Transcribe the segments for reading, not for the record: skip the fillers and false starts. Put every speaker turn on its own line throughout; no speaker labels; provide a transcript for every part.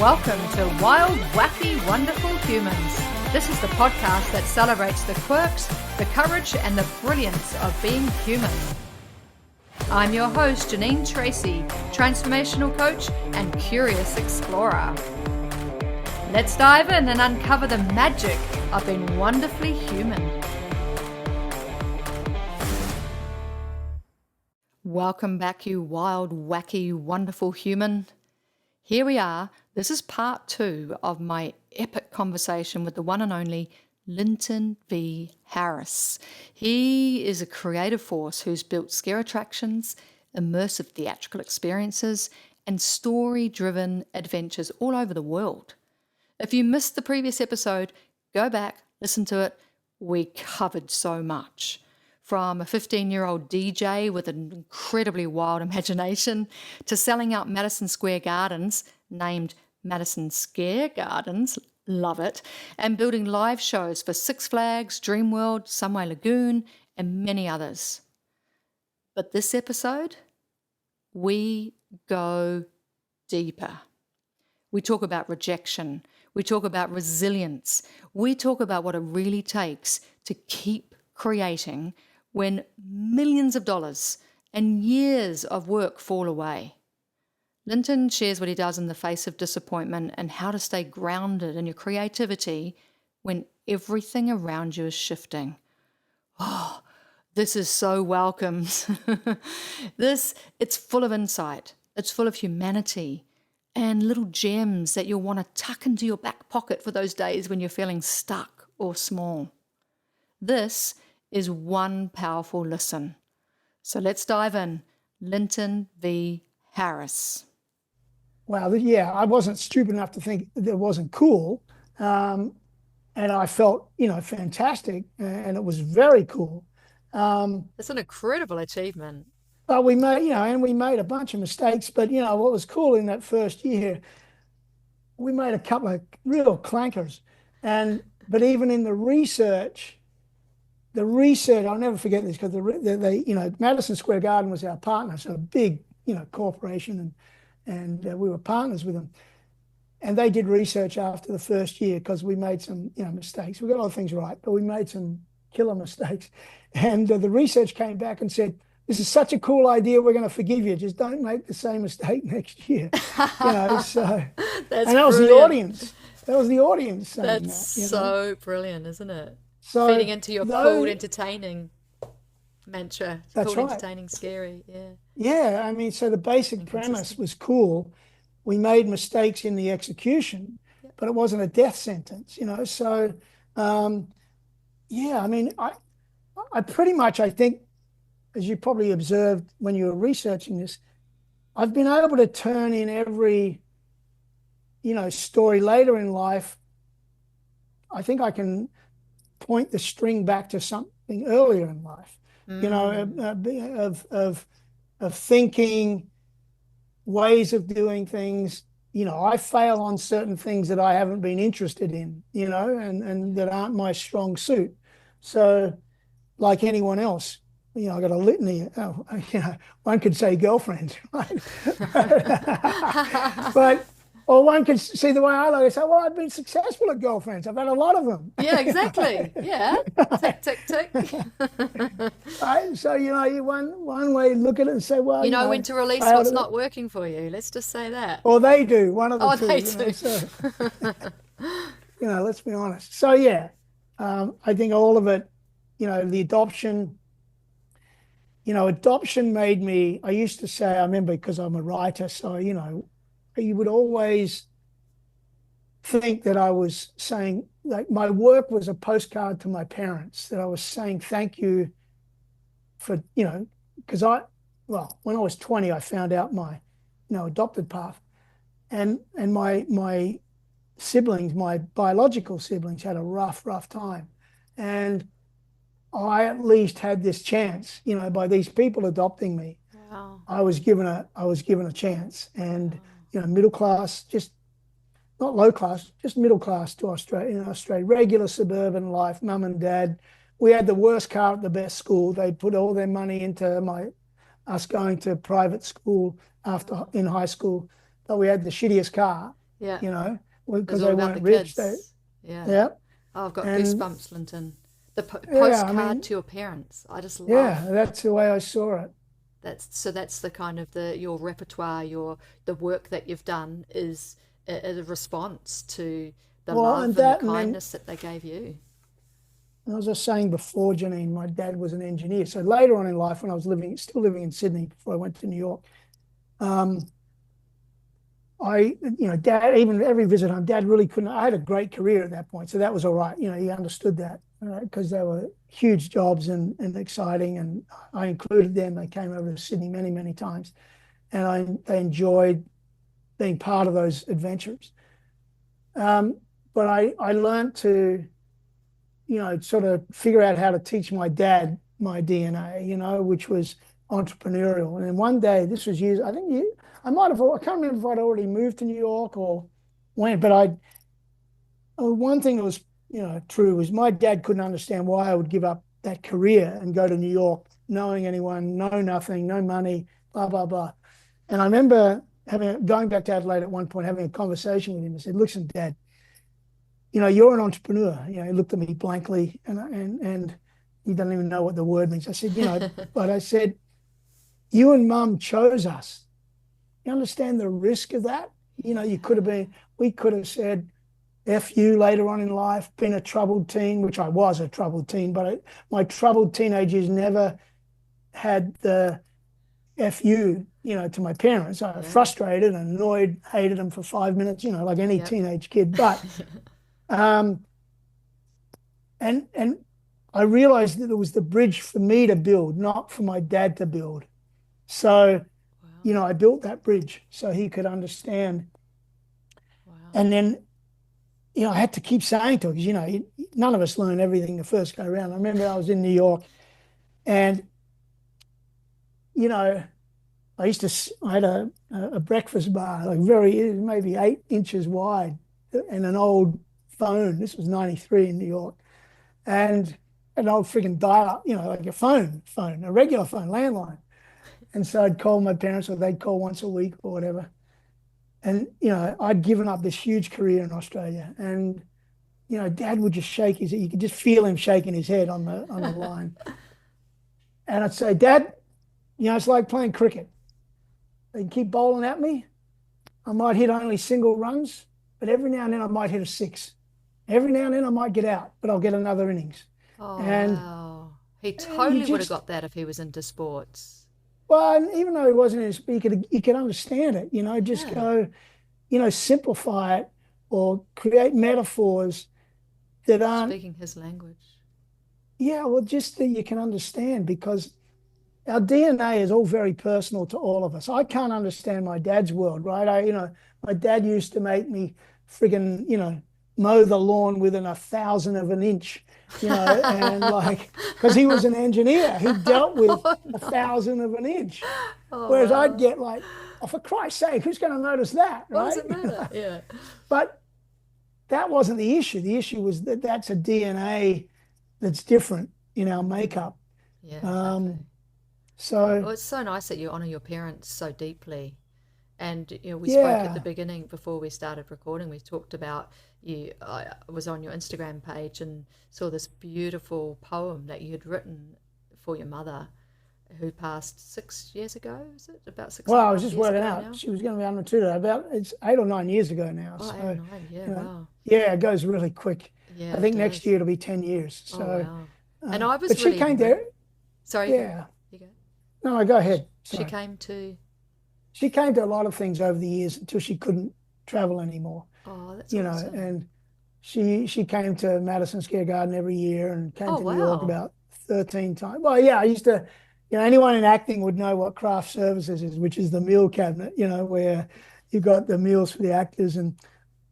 Welcome to Wild, Wacky, Wonderful Humans. This is the podcast that celebrates the quirks, the courage, and the brilliance of being human. I'm your host, Janine Tracy, transformational coach and curious explorer. Let's dive in and uncover the magic of being wonderfully human. Welcome back, you wild, wacky, wonderful human. Here we are. This is part 2 of my epic conversation with the one and only Lynton V Harris. He is a creative force who's built scare attractions, immersive theatrical experiences, and story-driven adventures all over the world. If you missed the previous episode, go back, listen to it. We covered so much. From a 15-year-old DJ with an incredibly wild imagination to selling out Madison Square Gardens, named Madison Scare Gardens, love it, and building live shows for Six Flags, Dreamworld, Sunway Lagoon, and many others. But this episode, we go deeper. We talk about rejection. We talk about resilience. We talk about what it really takes to keep creating when millions of dollars and years of work fall away. Lynton shares what he does in the face of disappointment and how to stay grounded in your creativity when everything around you is shifting. Oh, this is so welcome. It's full of insight. It's full of humanity and little gems that you'll want to tuck into your back pocket for those days when you're feeling stuck or small. This is one powerful listen. So let's dive in. Lynton V Harris.
Wow, yeah, I wasn't stupid enough to think that it wasn't cool. And I felt, fantastic, and it was very cool.
It's an incredible achievement.
But we made a bunch of mistakes. But, what was cool in that first year, we made a couple of real clankers. But even in the research, I'll never forget this because Madison Square Garden was our partner, so a big, corporation, and we were partners with them. And they did research after the first year because we made some, mistakes. We got all things right, but we made some killer mistakes. And the research came back and said, "This is such a cool idea. We're going to forgive you. Just don't make the same mistake next year." So that was the audience. That was the audience saying that.
That's so brilliant, isn't it? So feeding into your cool, entertaining mantra.
That's
cool,
right.
Entertaining, scary. Yeah.
Yeah, so the basic premise was cool. We made mistakes in the execution, but it wasn't a death sentence, So, I pretty much, I think, as you probably observed when you were researching this, I've been able to turn in every, story later in life. I think I can point the string back to something earlier in life, of thinking, ways of doing things. I fail on certain things that I haven't been interested in, and that aren't my strong suit. So like anyone else, I got a litany. One could say girlfriends, right? Or one could see the way I look and say, well, I've been successful at girlfriends. I've had a lot of them.
Yeah, exactly. Yeah. Tick, tick, tick.
Right? So, one way to look at it and say, well,
you know when to release what's not working for you. Let's just say that.
Or they do, one of the two.
They do.
So, let's be honest. So, yeah, I think all of it, the adoption, adoption made me, I used to say, I remember because I'm a writer, so, you would always think that I was saying, like, my work was a postcard to my parents, that I was saying thank you for, because when I was 20, I found out my, adopted path, and my siblings, my biological siblings, had a rough time, and I at least had this chance, by these people adopting me.
Wow.
I was given a chance, and middle class, just not low class, just middle class to Australia, regular suburban life, mum and dad. We had the worst car at the best school. They put all their money into us going to private school in high school, but we had the shittiest car.
Yeah.
you know,
It was
because
all
they
about the
weren't rich. They,
kids. Yeah.
yeah.
Oh, I've got
And
goosebumps, Linton. The
yeah, I
postcard
mean,
to your parents. I just
yeah,
love
that's the way I saw it.
that's the kind of the your repertoire, the work that you've done is a response to the
Well, and
love and the
that, and then,
kindness that they gave you.
as I was saying before, Janine, my dad was an engineer. So later on in life, when I was still living in Sydney before I went to New York, um, Dad, even every visit home, Dad really couldn't. I had a great career at that point, so that was all right. He understood that because they were huge jobs and exciting, and I included them. They came over to Sydney many, many times, and they enjoyed being part of those adventures. Um, but I learned to, sort of figure out how to teach my dad my DNA, which was entrepreneurial. And then one day, this was years, I might have, I can't remember if I'd already moved to New York or when, but one thing that was, true was my dad couldn't understand why I would give up that career and go to New York, knowing anyone, know nothing, no money, blah, blah, blah. And I remember going back to Adelaide at one point, having a conversation with him. I said, listen, Dad, you're an entrepreneur. He looked at me blankly and he doesn't even know what the word means. I said, but I said, you and Mum chose us. You understand the risk of that? We could have said, F you later on in life, been a troubled teen, which I was a troubled teen, but my troubled teenage years never had the F you, to my parents. I was frustrated and annoyed, hated them for 5 minutes, like any teenage kid. But Um, and I realized that it was the bridge for me to build, not for my dad to build. So,
Wow.
I built that bridge so he could understand.
Wow.
And then, I had to keep saying to him, because, none of us learn everything the first go around. I remember I was in New York and, you know, I had a breakfast bar, like maybe 8 inches wide and an old phone. This was 93 in New York. And an old freaking dial-up, like a phone, a regular phone, landline. And so I'd call my parents or they'd call once a week or whatever. And, I'd given up this huge career in Australia. And, Dad would just you could just feel him shaking his head on the line. And I'd say, Dad, it's like playing cricket. They can keep bowling at me. I might hit only single runs, but every now and then I might hit a six. Every now and then I might get out, but I'll get another innings.
Oh,
And
wow. He
you
totally would have
just,
got that if he was into sports.
well, and even though he wasn't in speaker, you could understand it, just
Yeah.
go, simplify it or create metaphors that aren't,
Speaking his language.
yeah, well, just that you can understand because our DNA is all very personal to all of us. I can't understand my dad's world, right? My dad used to make me friggin', mow the lawn within 1,000 of an inch, and like, because he was an engineer, he dealt with
Oh,
a
no.
1,000 of an inch.
Oh,
Whereas I'd
wow.
get like, oh, for Christ's sake, who's going to notice that,
What does
right?
it matter? Yeah.
But that wasn't the issue. The issue was that that's a DNA that's different in our makeup.
Yeah,
Um,
totally. Yeah.
so
Well, it's so nice that you honor your parents so deeply. And we spoke at the
yeah.
beginning before we started recording. We talked about you. I was on your Instagram page and saw this beautiful poem that you had written for your mother, who passed 6 years ago. Is it about six
Well,
and a
I was
half
just
years
working
ago
out.
now?
She was going to be 102 today. It's 8 or 9 years ago now.
Oh, eight or
So,
nine. Yeah.
you know,
Wow.
yeah, it goes really quick.
Yeah,
I
it
think next
does.
year it'll be 10 years.
Oh,
So,
wow. And I was
but she
really
came
moved.
there.
Sorry, you go.
Yeah.
You go.
No, go
Sh-
ahead.
She
Sorry.
came to.
She came to a lot of things over the years until she couldn't travel anymore,
Oh, that's awesome.
and she came to Madison Square Garden every year and came
Oh,
to New York
wow.
about 13 times. Well, yeah, I used to, anyone in acting would know what craft services is, which is the meal cabinet, where you got the meals for the actors. And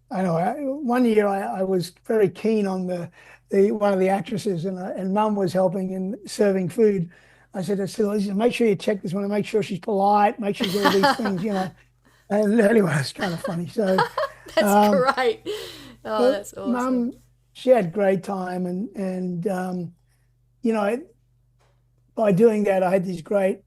I know one year I was very keen on the one of the actresses and Mum was helping in serving food. I said, listen, make sure you check this one and make sure she's polite, make sure she's all these things, And anyway, it's kind of funny. So,
That's
um,
great. Oh,
but
that's awesome.
Mum, she had great time, and you know, by doing that, I had these great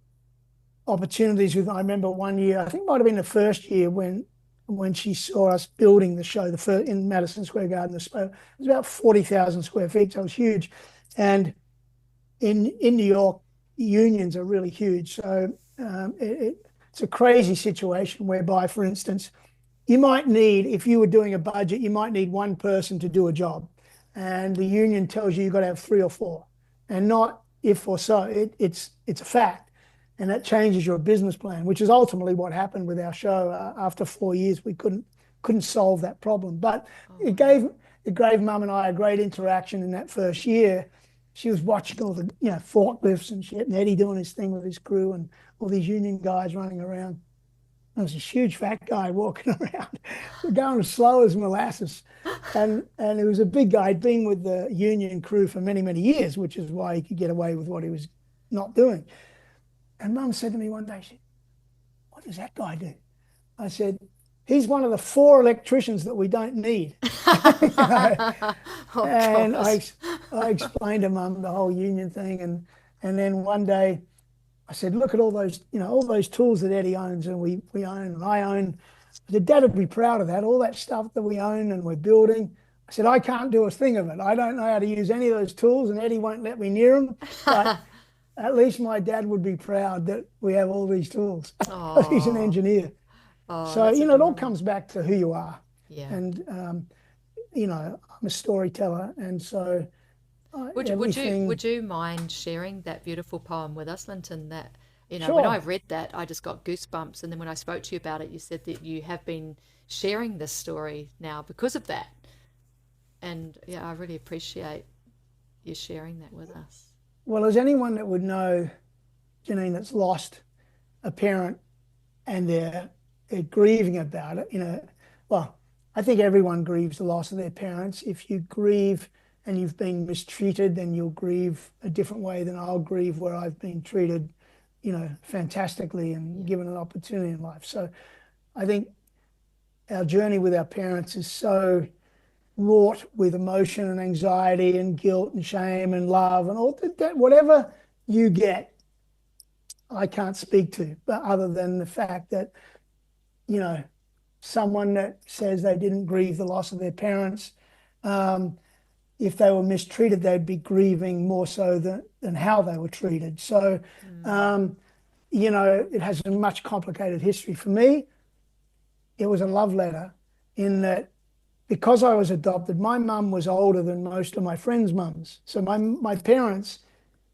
opportunities with. I remember one year, I think it might have been the first year when when she saw us building the show, the first in Madison Square Garden. It was about 40,000 square feet, so it was huge. And in New York, unions are really huge. So it's a crazy situation whereby, for instance, you might need, if you were doing a budget, you might need one person to do a job. And the union tells you you've got to have three or four, and not if or so. It's a fact. And that changes your business plan, which is ultimately what happened with our show. After 4 years, we couldn't solve that problem. But it gave Mum and I a great interaction in that first year. She was watching all the forklifts and shit, and Eddie doing his thing with his crew, and all these union guys running around. There was this huge fat guy walking around. We're going as slow as molasses. And it was a big guy. He'd been with the union crew for many, many years, which is why he could get away with what he was not doing. And Mum said to me one day, she said, "What does that guy do?" I said, "He's one of the 4 electricians that we don't need." And I explained to Mum the whole union thing. And then one day I said, "Look at all those tools that Eddie owns and we own and I own." I said, "Dad would be proud of that, all that stuff that we own and we're building." I said, "I can't do a thing of it. I don't know how to use any of those tools, and Eddie won't let me near them. But at least my dad would be proud that we have all these tools." He's an engineer. So, it all comes back to who you are.
Yeah.
And, I'm a storyteller. And so
would you mind sharing that beautiful poem with us, Linton? That, when
Sure.
I read that, I just got goosebumps. And then when I spoke to you about it, you said that you have been sharing this story now because of that. And yeah, I really appreciate you sharing that with us.
Well, as anyone that would know, Janine, that's lost a parent and they're grieving about it, well, I think everyone grieves the loss of their parents. If you grieve and you've been mistreated, then you'll grieve a different way than I'll grieve where I've been treated, fantastically and given an opportunity in life. So I think our journey with our parents is so wrought with emotion and anxiety and guilt and shame and love and all that. Whatever you get, I can't speak to, but other than the fact that, someone that says they didn't grieve the loss of their parents, if they were mistreated, they'd be grieving more so than how they were treated. So, it has a much complicated history. For me, it was a love letter in that because I was adopted, my mum was older than most of my friends' mums. So my parents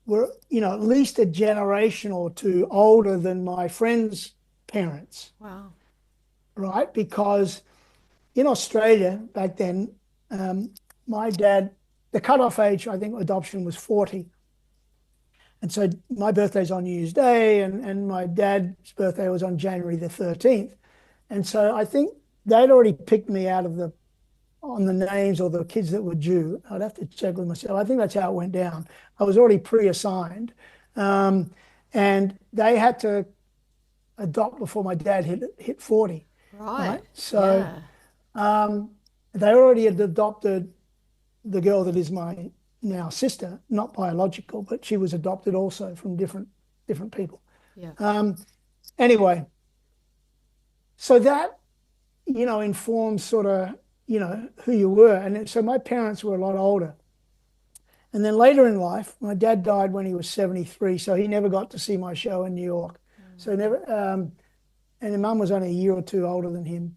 were, at least a generation or two older than my friends' parents.
Wow.
Right? Because in Australia back then, my dad, the cutoff age, I think, adoption was 40. And so my birthday's on New Year's Day, and my dad's birthday was on January the 13th. And so I think they'd already picked me out of on the names or the kids that were due. I'd have to check with myself. I think that's how it went down. I was already pre-assigned. And they had to adopt before my dad hit 40.
Right.
So they already had adopted the girl that is my now sister, not biological, but she was adopted also from different people.
Yeah.
Anyway, so that, informs sort of, who you were. And so my parents were a lot older. And then later in life, my dad died when he was 73, so he never got to see my show in New York. So never, and Mum was only a year or two older than him.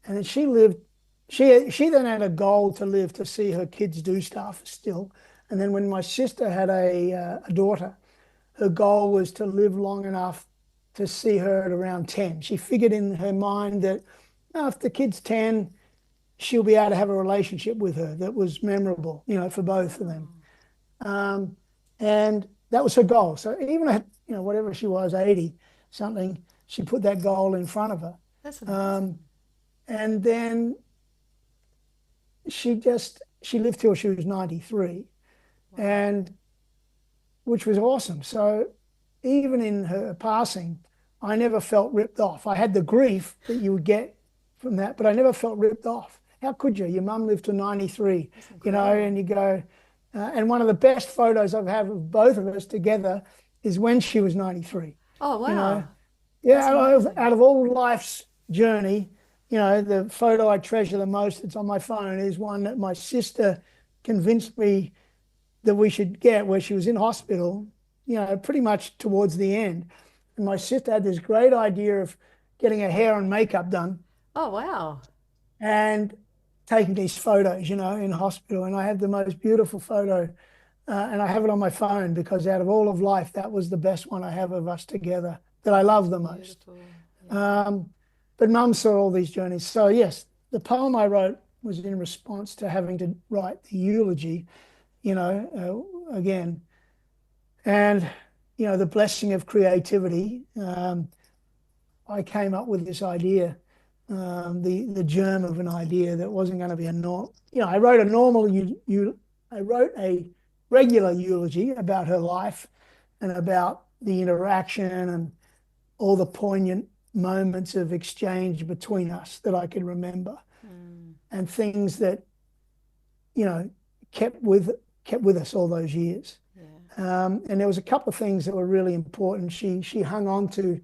And then she then had a goal to live to see her kids do stuff still. And then when my sister had a daughter, her goal was to live long enough to see her at around 10. She figured in her mind that if the kid's 10, she'll be able to have a relationship with her that was memorable, for both of them. And that was her goal. So even at, whatever she was, 80 something, she put that goal in front of her.
That's amazing.
And then she lived till she was 93. Wow. And which was awesome. So even in her passing, I never felt ripped off. I had the grief that you would get from that, but I never felt ripped off. How could you? Your mum lived to 93, and you go, and one of the best photos I've had of both of us together is when she was 93.
Oh, wow.
Yeah, out of all life's journey, the photo I treasure the most that's on my phone is one that my sister convinced me that we should get, where she was in hospital, pretty much towards the end. And my sister had this great idea of getting her hair and makeup done
Oh, wow.
and taking these photos, in hospital. And I have the most beautiful photo, and I have it on my phone because out of all of life, that was the best one I have of us together that I love the most.
Beautiful. Yeah.
But Mum saw all these journeys. So yes, the poem I wrote was in response to having to write the eulogy, again, and the blessing of creativity. I came up with this idea, the germ of an idea that wasn't going to be a norm. I wrote I wrote a regular eulogy about her life and about the interaction and all the poignant moments of exchange between us that I could remember, and things that kept with us all those years.
Yeah.
And there was a couple of things that were really important. She hung on to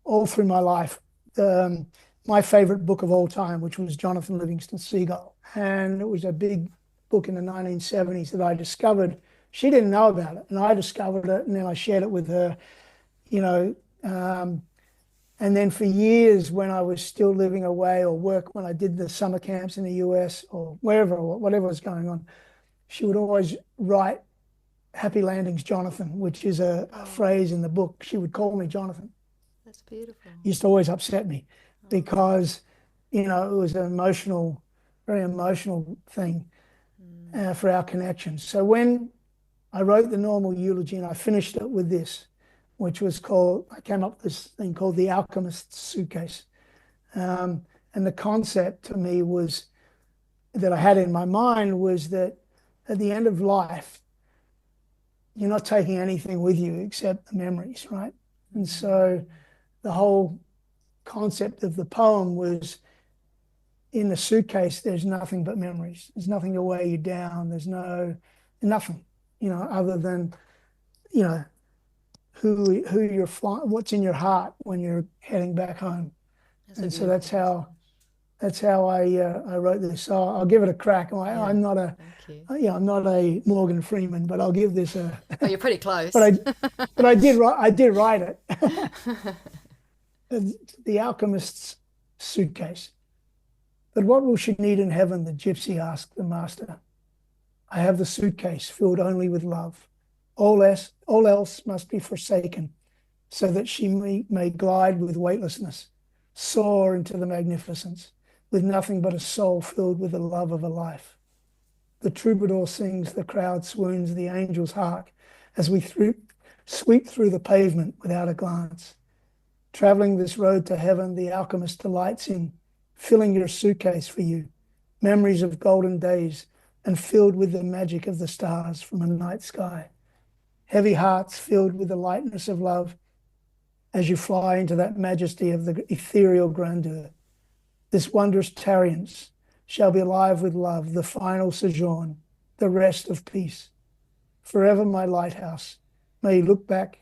all through my life. My favorite book of all time, which was Jonathan Livingston Seagull, and it was a big book in the 1970s that I discovered. She didn't know about it, and I discovered it, and then I shared it with her. And then for years, when I was still living away or work, when I did the summer camps in the US or wherever, whatever was going on, she would always write "Happy Landings, Jonathan," which is a phrase in the book. She would call me Jonathan.
That's beautiful.
It used to always upset me because, it was an emotional, very emotional thing for our connection. So when I wrote the normal eulogy and I finished it with this, which was I came up with this thing called the Alchemist Suitcase. And the concept to me was that I had in my mind was that at the end of life, you're not taking anything with you except the memories, right? And so the whole concept of the poem was, in the suitcase, there's nothing but memories. There's nothing to weigh you down. There's nothing, other than, who you're flying, what's in your heart when you're heading back home. And so that's how I wrote this. So I'll give it a crack. I'm not I'm not a Morgan Freeman, but I'll give this a.
Oh, you're pretty close.
but I did write it. The Alchemist's Suitcase. But what will she need in heaven? The gypsy asked the master. I have the suitcase filled only with love. All else must be forsaken, so that she may glide with weightlessness, soar into the magnificence, with nothing but a soul filled with the love of a life. The troubadour sings, the crowd swoons, the angels hark, as we sweep through the pavement without a glance. Traveling this road to heaven, the alchemist delights in filling your suitcase for you, memories of golden days, and filled with the magic of the stars from a night sky. Heavy hearts filled with the lightness of love as you fly into that majesty of the ethereal grandeur. This wondrous tarriance shall be alive with love, the final sojourn, the rest of peace. Forever my lighthouse, may you look back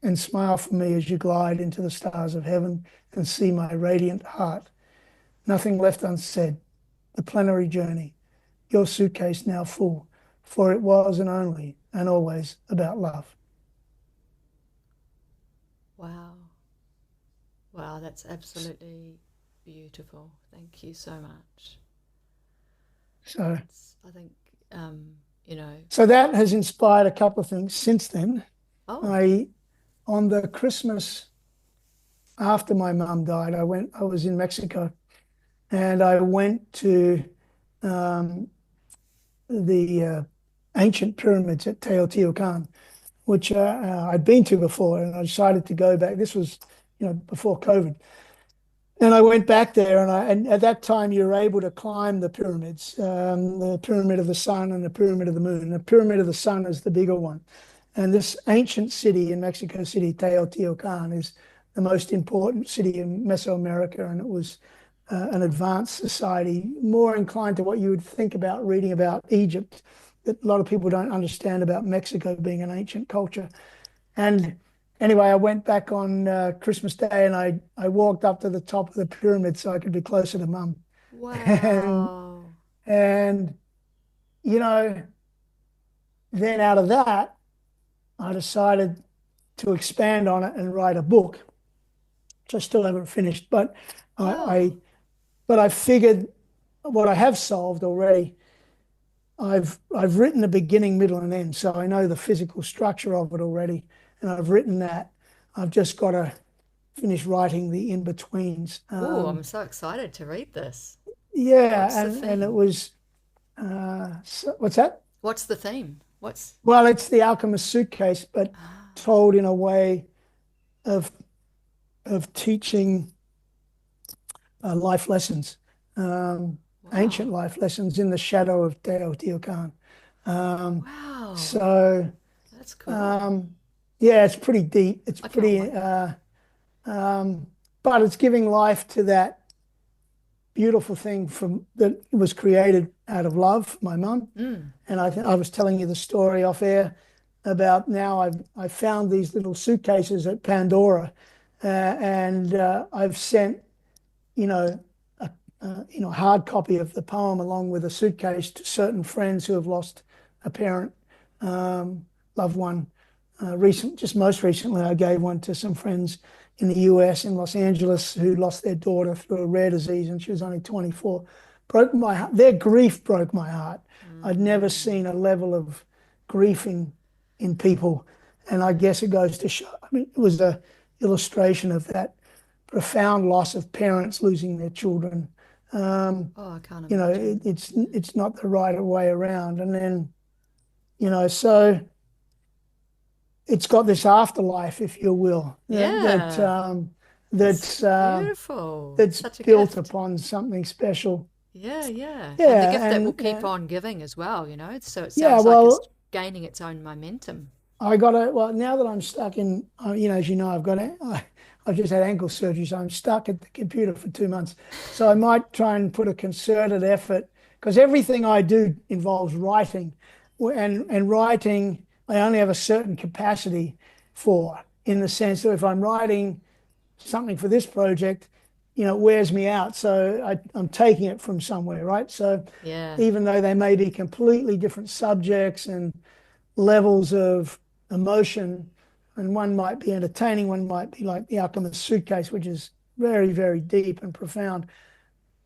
and smile for me as you glide into the stars of heaven and see my radiant heart. Nothing left unsaid, the plenary journey, your suitcase now full, for it was and only and always about love.
Wow. Wow, that's absolutely beautiful. Thank you so much.
So
I think,
So that has inspired a couple of things since then.
Oh.
On the Christmas after my mum died, I was in Mexico, and I went to the ancient pyramids at Teotihuacan, which I'd been to before, and I decided to go back. This was, before COVID. And I went back there, and at that time you were able to climb the pyramids, the Pyramid of the Sun and the Pyramid of the Moon. The Pyramid of the Sun is the bigger one. And this ancient city in Mexico City, Teotihuacan, is the most important city in Mesoamerica, and it was an advanced society, more inclined to what you would think about reading about Egypt, that a lot of people don't understand about Mexico being an ancient culture. And anyway, I went back on Christmas Day and I walked up to the top of the pyramid so I could be closer to Mum. And
Wow.
and you know, then out of that, I decided to expand on it and write a book, which I still haven't finished. But I,
Oh.
I but I figured what I have solved already. I've written the beginning, middle, and end, so I know the physical structure of it already, and I've written that. I've just got to finish writing the in-betweens.
Oh, I'm so excited to read this. What's
Yeah,
the
and it
theme?
was what's that?
What's the theme? What's
Well, it's the Alchemist suitcase, but
ah,
told in a way of teaching life lessons, ancient
wow.
life lessons in the shadow of Teotihuacan. Um,
Wow.
so
That's cool.
um, yeah, it's pretty deep. It's
I can't
pretty,
wait.
um, but it's giving life to that beautiful thing from that was created out of love, my mum.
Mm.
And I was telling you the story off air about now I found these little suitcases at Pandora, and I've sent you know hard copy of the poem along with a suitcase to certain friends who have lost a parent, um, loved one. Just most recently, I gave one to some friends in the US in Los Angeles who lost their daughter through a rare disease, and she was only 24. Broke my heart. Their grief broke my heart. I'd never
Mm.
seen a level of grieving in people, and I guess it goes to show. I mean, it was a illustration of that profound loss of parents losing their children. Um,
Oh, I can't
it,
imagine.
it's not the right way around. And then so it's got this afterlife, if you will,
Yeah. It's
that's
beautiful.
that's
Such a
built
gift.
upon something special.
Yeah, yeah. And the
Yeah,
gift that will
and
keep on giving as well, you know? So it
yeah,
sounds like it's
well,
gaining its own momentum.
I got to, well, now that I'm stuck in, as you know, I've just had ankle surgery, so I'm stuck at the computer for 2 months. So I might try and put a concerted effort because everything I do involves writing, and writing I only have a certain capacity for, in the sense that if I'm writing something for this project, it wears me out. So I'm taking it from somewhere, right? So
Yeah.
even though they may be completely different subjects and levels of emotion, and one might be entertaining, one might be like the Alchemist Suitcase, which is very, very deep and profound.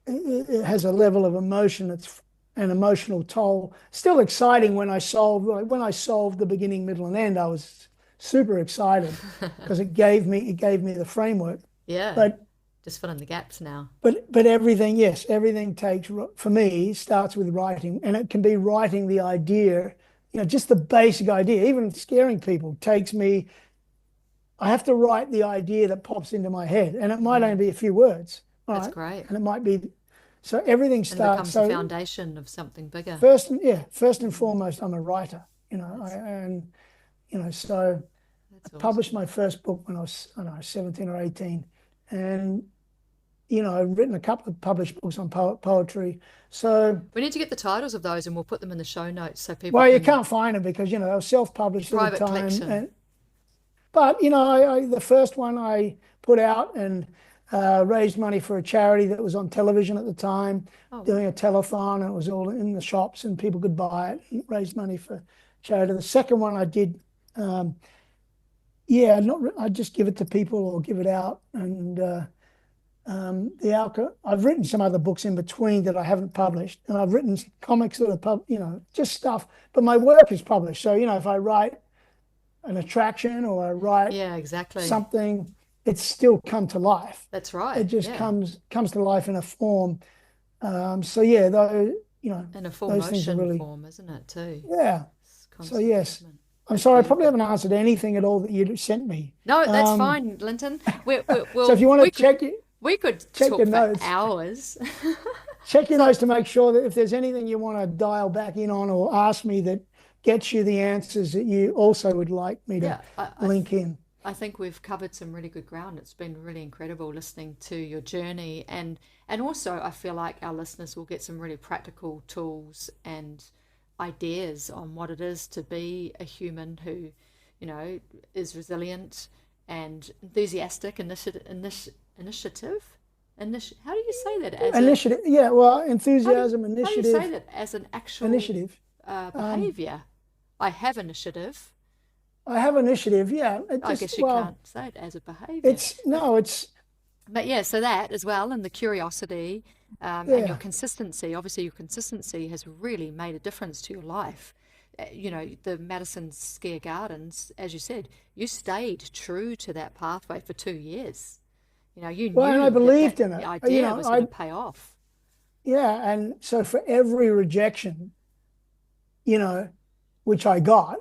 It has a level of emotion that's an emotional toll. Still exciting when I solved the beginning, middle, and end. I was super excited because it gave me the framework.
Yeah.
But
Just fill in the gaps now.
everything, yes, everything takes for me starts with writing, and it can be writing the idea, just the basic idea. Even scaring people takes me. I have to write the idea that pops into my head, and it might only
Mm.
be a few words, all
That's
right,
great.
and it might be. So everything
And it
starts.
becomes the
So
foundation of something bigger.
first and
Mm.
foremost, I'm a writer.
That's
And so I
that's
published
awesome.
my first book when I was, I don't know, 17 or 18, and I've written a couple of published books on poetry. So,
We need to get the titles of those and we'll put them in the show notes so people
well, you
can
can't find them because, they were self-published at the
private
time.
collection.
But, the first one I put out and raised money for a charity that was on television at the time,
Oh
doing
wow.
a telethon, and it was all in the shops and people could buy it and raise money for charity. The second one I did, um, yeah, not, I just give it to people or give it out. And I've written some other books in between that I haven't published, and I've written comics that are just stuff. But my work is published. So if I write an attraction or I write
Yeah, exactly.
something, it's still come to life.
That's
It
right.
just
Yeah.
comes to life in a form. So yeah,
In a full
those things are
motion
really,
form, isn't it, too?
yeah.
It's
So
constant
yes,
movement.
I'm
That's
sorry, I probably
beautiful.
haven't answered anything at all that you sent me.
No, that's
Um,
fine, Linton. We, we,
so if
well,
you want to
we could we could
check your
talk for
notes.
hours.
Check your
So
notes to make sure that if there's anything you want to dial back in on or ask me that gets you the answers that you also would like me to
yeah,
link in.
I think we've covered some really good ground. It's been really incredible listening to your journey, and also I feel like our listeners will get some really practical tools and ideas on what it is to be a human who, is resilient and enthusiastic initiative. How do you say that as a
Initiative. Yeah. Well,
how do
enthusiasm,
how do you say
initiative,
that as an actual
initiative. Um,
behavior? I have initiative.
I have initiative. Yeah. It
I
just,
guess you
well,
can't say it as a behavior.
it's
But
no, it's
but yeah, so that as well, and the curiosity, and your
yeah.
consistency. Obviously, your consistency has really made a difference to your life. The Madison Square Gardens, as you said, you stayed true to that pathway for 2 years. You
Well, and I
knew that
believed in
the
it.
idea was going to pay off.
Yeah. And so for every rejection, you know, which I got,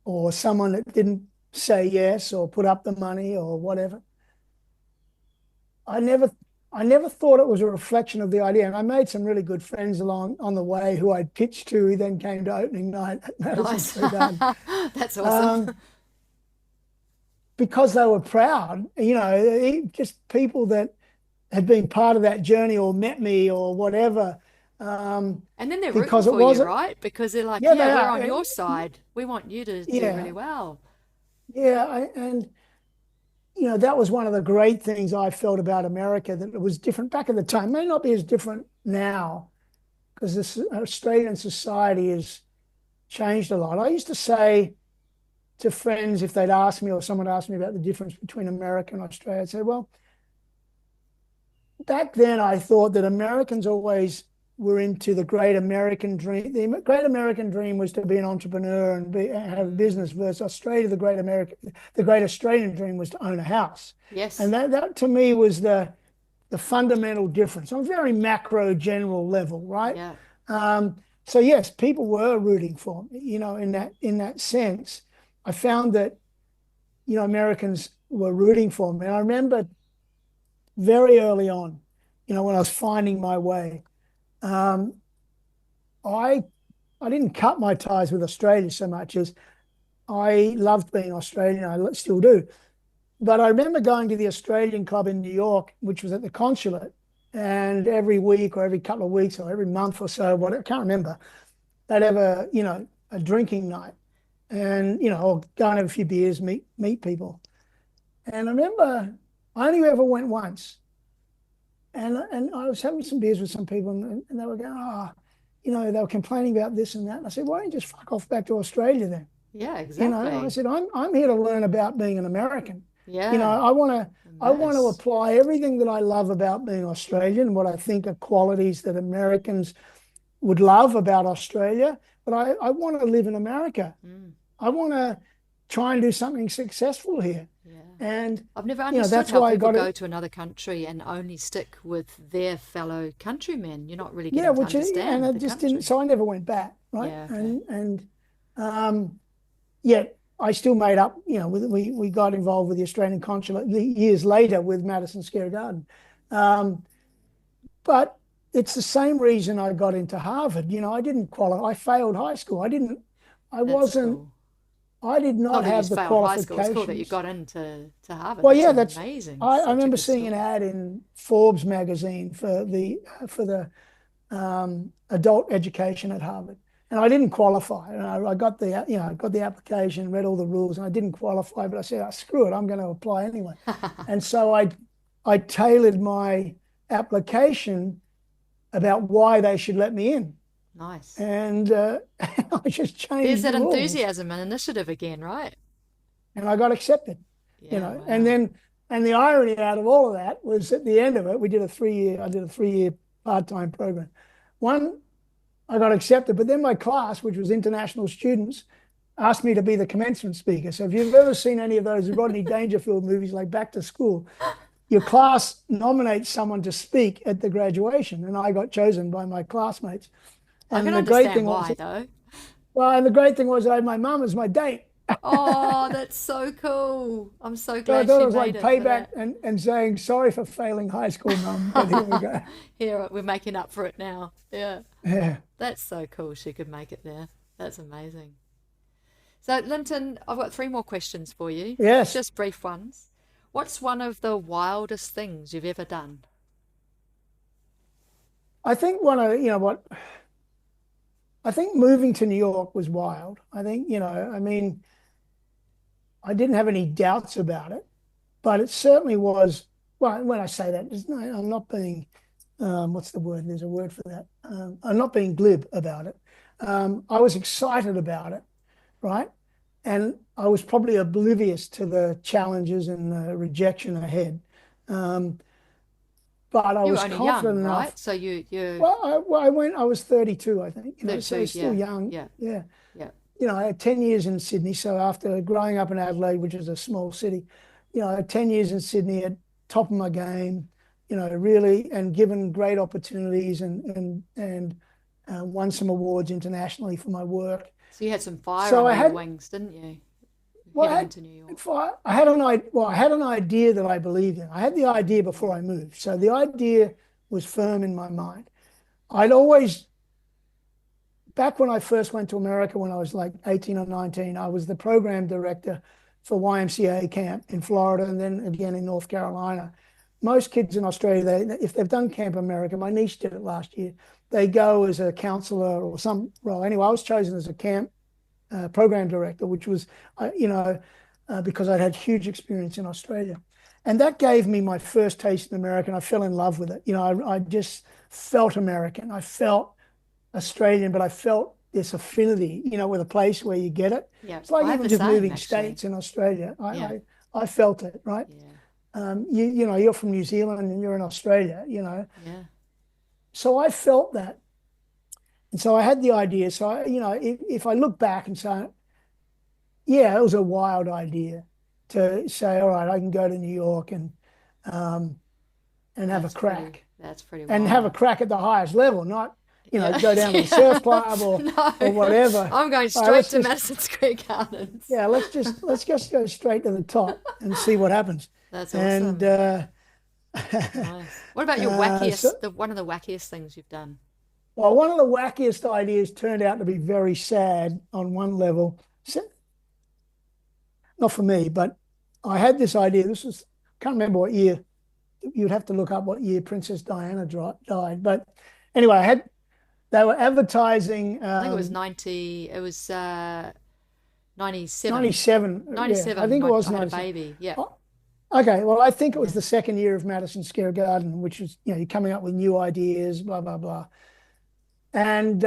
or someone that didn't say yes or put up the money or whatever, I never I never thought it was a reflection of the idea. And I made some really good friends along on the way who I'd pitched to, who then came to opening night at Madison
Nice.
Square Garden.
That's awesome.
Um, because they were proud, just people that had been part of that journey or met me or whatever. Um,
And then they're rooting
because it
for you,
wasn't,
right? Because they're like,
yeah,
yeah,
they
we're
are.
on your side. We want you to do really
Yeah,
well.
yeah. And that was one of the great things I felt about America, that it was different back at the time. It may not be as different now because this Australian society has changed a lot. I used to say to friends, if they'd ask me or someone asked me about the difference between America and Australia, I'd say, well, back then I thought that Americans always were into the great American dream. The great American dream was to be an entrepreneur and have a
Mm.
business, versus Australia, the great Australian dream was to own a house. And
Yes.
that to me was the fundamental difference on a very macro general level, right?
Yeah.
So yes, people were rooting for me, in that sense. I found that, Americans were rooting for me. And I remember very early on, when I was finding my way, um, I I didn't cut my ties with Australia so much as I loved being Australian. I still do. But I remember going to the Australian Club in New York, which was at the consulate, and every week or every couple of weeks or every month or so, what I can't remember, they'd have a drinking night, and or go and have a few beers, meet people. And I remember I only ever went once, and I was having some beers with some people, and they were going, they were complaining about this and that. And I said, why don't you just fuck off back to Australia then?
Yeah,
I
exactly.
said, I'm here to learn about being an American.
Yeah.
I want to
Immerse.
apply everything that I love about being Australian, what I think are qualities that Americans would love about Australia, but I want to live in America.
Mm.
I want to try and do something successful here.
Yeah.
And,
I've never understood
that's
how
why I
people
got
go
it.
to another country and only stick with their fellow countrymen. You're not really
Yeah,
getting to
and I
understand the
just didn't,
country.
so I never went back. Right.
Yeah, okay.
And um, yet I still made up, we got involved with the Australian consulate years later with Madison Square Garden. Um, but it's the same reason I got into Harvard. I didn't qualify. I failed high school. I
That's
wasn't,
cool.
I did
It's not
not
that you
have the
failed high school. It's cool that you
qualifications.
got into Harvard.
Well,
That's
yeah,
amazing.
I
Such a
remember
good
seeing an
story.
ad in Forbes magazine for the adult education at Harvard. And I didn't qualify. And I got I got the application, read all the rules, and I didn't qualify, but I said, oh, screw it, I'm going to apply anyway. And so I tailored my application about why they should let me in.
Nice.
And I just
There's
changed
that
the rules
enthusiasm and initiative again, right?
and I got accepted,
Yeah,
And
wow.
then, and the irony out of all of that was at the end of it, I did a 3 year part-time program. One, I got accepted, but then my class, which was international students, asked me to be the commencement speaker. So if you've ever seen any of those Rodney Dangerfield movies like Back to School, your class nominates someone to speak at the graduation, and I got chosen by my classmates.
I can
And the great
understand
thing was,
why, though.
I had my mum as my date.
Oh, that's so cool. I'm so
So I
glad
thought it
she
was
made
like
it for
payback
that.
and saying sorry for failing high school, mum, but here we go.
Here, we're making up for it now. Yeah.
Yeah.
That's so cool she could make it there. That's amazing. So, Linton, I've got three more questions for you,
Yes.
just brief ones. What's one of the wildest things you've ever done?
I think one of, what, I think moving to New York was wild. I think, I mean, I didn't have any doubts about it. but it certainly was. Well, when I say that, I'm not being, what's the word? There's a word for that. I'm not being glib about it. I was excited about it, right? And I was probably oblivious to the challenges and the rejection ahead. Um, but I
You were
was
only
confident
young,
enough.
right? So you
I was 32, I think,
32,
so still
yeah,
young.
yeah,
Yeah.
yeah.
I had 10 years in Sydney. So after growing up in Adelaide, which is a small city, I had 10 years in Sydney at top of my game, really, and given great opportunities and won some awards internationally for my work.
So you had some fire
So I
under your
had,
wings, didn't you?
well,
Heading into New York.
I had an idea that I believed in. I had the idea before I moved. So the idea was firm in my mind. I'd always Back when I first went to America when I was like 18 or 19, I was the program director for YMCA camp in Florida and then again in North Carolina. Most kids in Australia, if they've done Camp America, my niece did it last year, they go as a counselor or some role. Anyway, I was chosen as a camp program director, which was, because I'd had huge experience in Australia. And that gave me my first taste in America, and I fell in love with it. I just felt American. I felt Australian, but I felt this affinity, with a place where you get it.
Yeah,
It's like
I have
even
the
just
same
moving
actually.
states in Australia.
Yeah,
I felt it, right?
yeah,
You're from New Zealand and you're in Australia.
yeah.
So I felt that. And so I had the idea. So if I look back and say, yeah, it was a wild idea to say, all right, I can go to New York um, and have a crack.
That's pretty
And have a
wild.
crack at the highest level, not
Yeah,
go down to the
yeah.
surf club
No,
or whatever.
I'm going
All right,
straight to Madison Square Gardens.
let's just go straight to the top and see what happens.
That's
And
awesome. Nice. What about your
so,
wackiest, one of the wackiest things you've done?
well, one of the wackiest ideas turned out to be very sad on one level. Not for me, but I had this idea. Can't remember what year. You'd have to look up what year Princess Diana died. But anyway, they were advertising
I think it was 90, it was 97.
97. Yeah, I
97,
think it was
I had a
97.
baby. Yeah.
Oh, okay, well, I think it was
Yeah.
the second year of Madison Square Garden, which was, you're coming up with new ideas, blah, blah, blah. And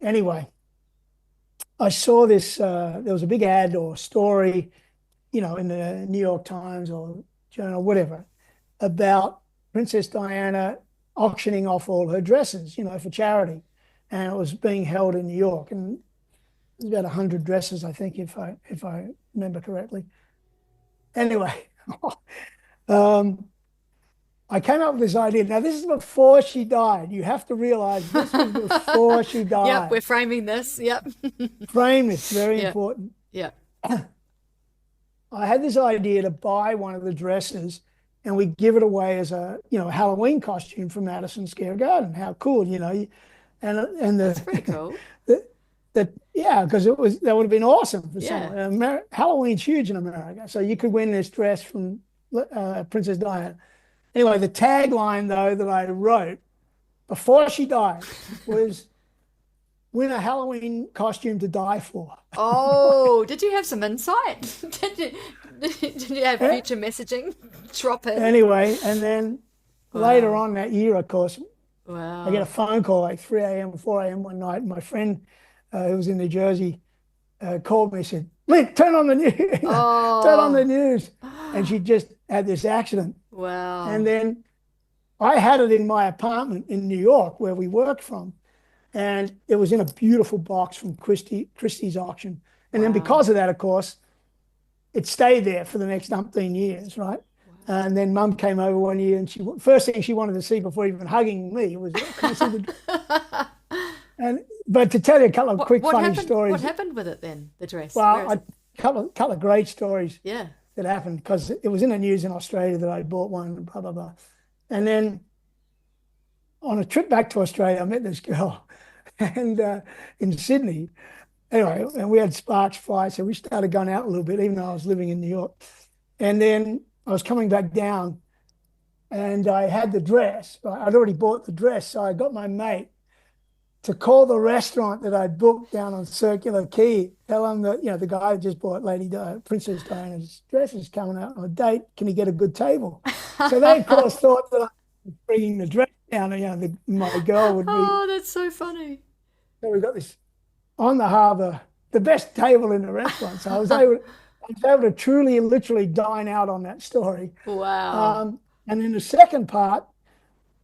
anyway, I saw this, there was a big ad or story, in the New York Times or Journal, whatever, about Princess Diana auctioning off all her dresses, for charity. And it was being held in New York. And it was about 100 dresses, I think, if I remember correctly. Anyway, um, I came up with this idea. Now, this is before she died. You have to realize this was before she
Yep, we're
died.
framing this. Yep.
Frame this, very
Yeah.
important.
Yeah.
I had this idea to buy one of the dresses and we give it away as a, Halloween costume from Madison Square Garden. How cool. And
That's pretty cool.
the, yeah, because that would have been awesome for
Yeah.
someone. Halloween's huge in America, so you could win this dress from Princess Diana. Anyway, the tagline though that I wrote before she died was "Win a Halloween costume to die for."
Oh, did you have some insight? Did you have
Eh,
future messaging drop in?
Anyway, and then later
Wow.
on that year, of course, I get a
Wow.
phone call like 3 a.m. or 4 a.m. one night. My friend who was in New Jersey called me and said, "Lynn, turn on the news, turn on the
Oh.
news." And she just had this accident. And
Wow.
then I had it in my apartment in New York where we worked from. And it was in a beautiful box from Christie's auction. And then
Wow.
because of that, of course, it stayed there for the next umpteen years, right?
Wow.
And then Mum came over one year, and first thing she wanted to see before even hugging me was, "Can I see the?" And but to tell you a couple of quick
What
funny
happened? What
stories,
happened with it then? The dress. Where
well,
is
a
it?
couple of great stories
Yeah.
that happened because it was in the news in Australia that I bought one, blah blah blah. And then on a trip back to Australia, I met this girl, and in Sydney. Anyway, and we had sparks fly, so we started going out a little bit, even though I was living in New York. And then I was coming back down, and I had the dress. I'd already bought the dress, so I got my mate to call the restaurant that I'd booked down on Circular Quay, tell them that, the guy who just bought Princess Diana's dress is coming out on a date. Can he get a good table? So they, of course, thought that I was bringing the dress down, my girl would be.
Oh, that's so funny.
So we got this on the harbour, the best table in the restaurant. So I was able to truly, literally dine out on that story.
Wow.
And then the second part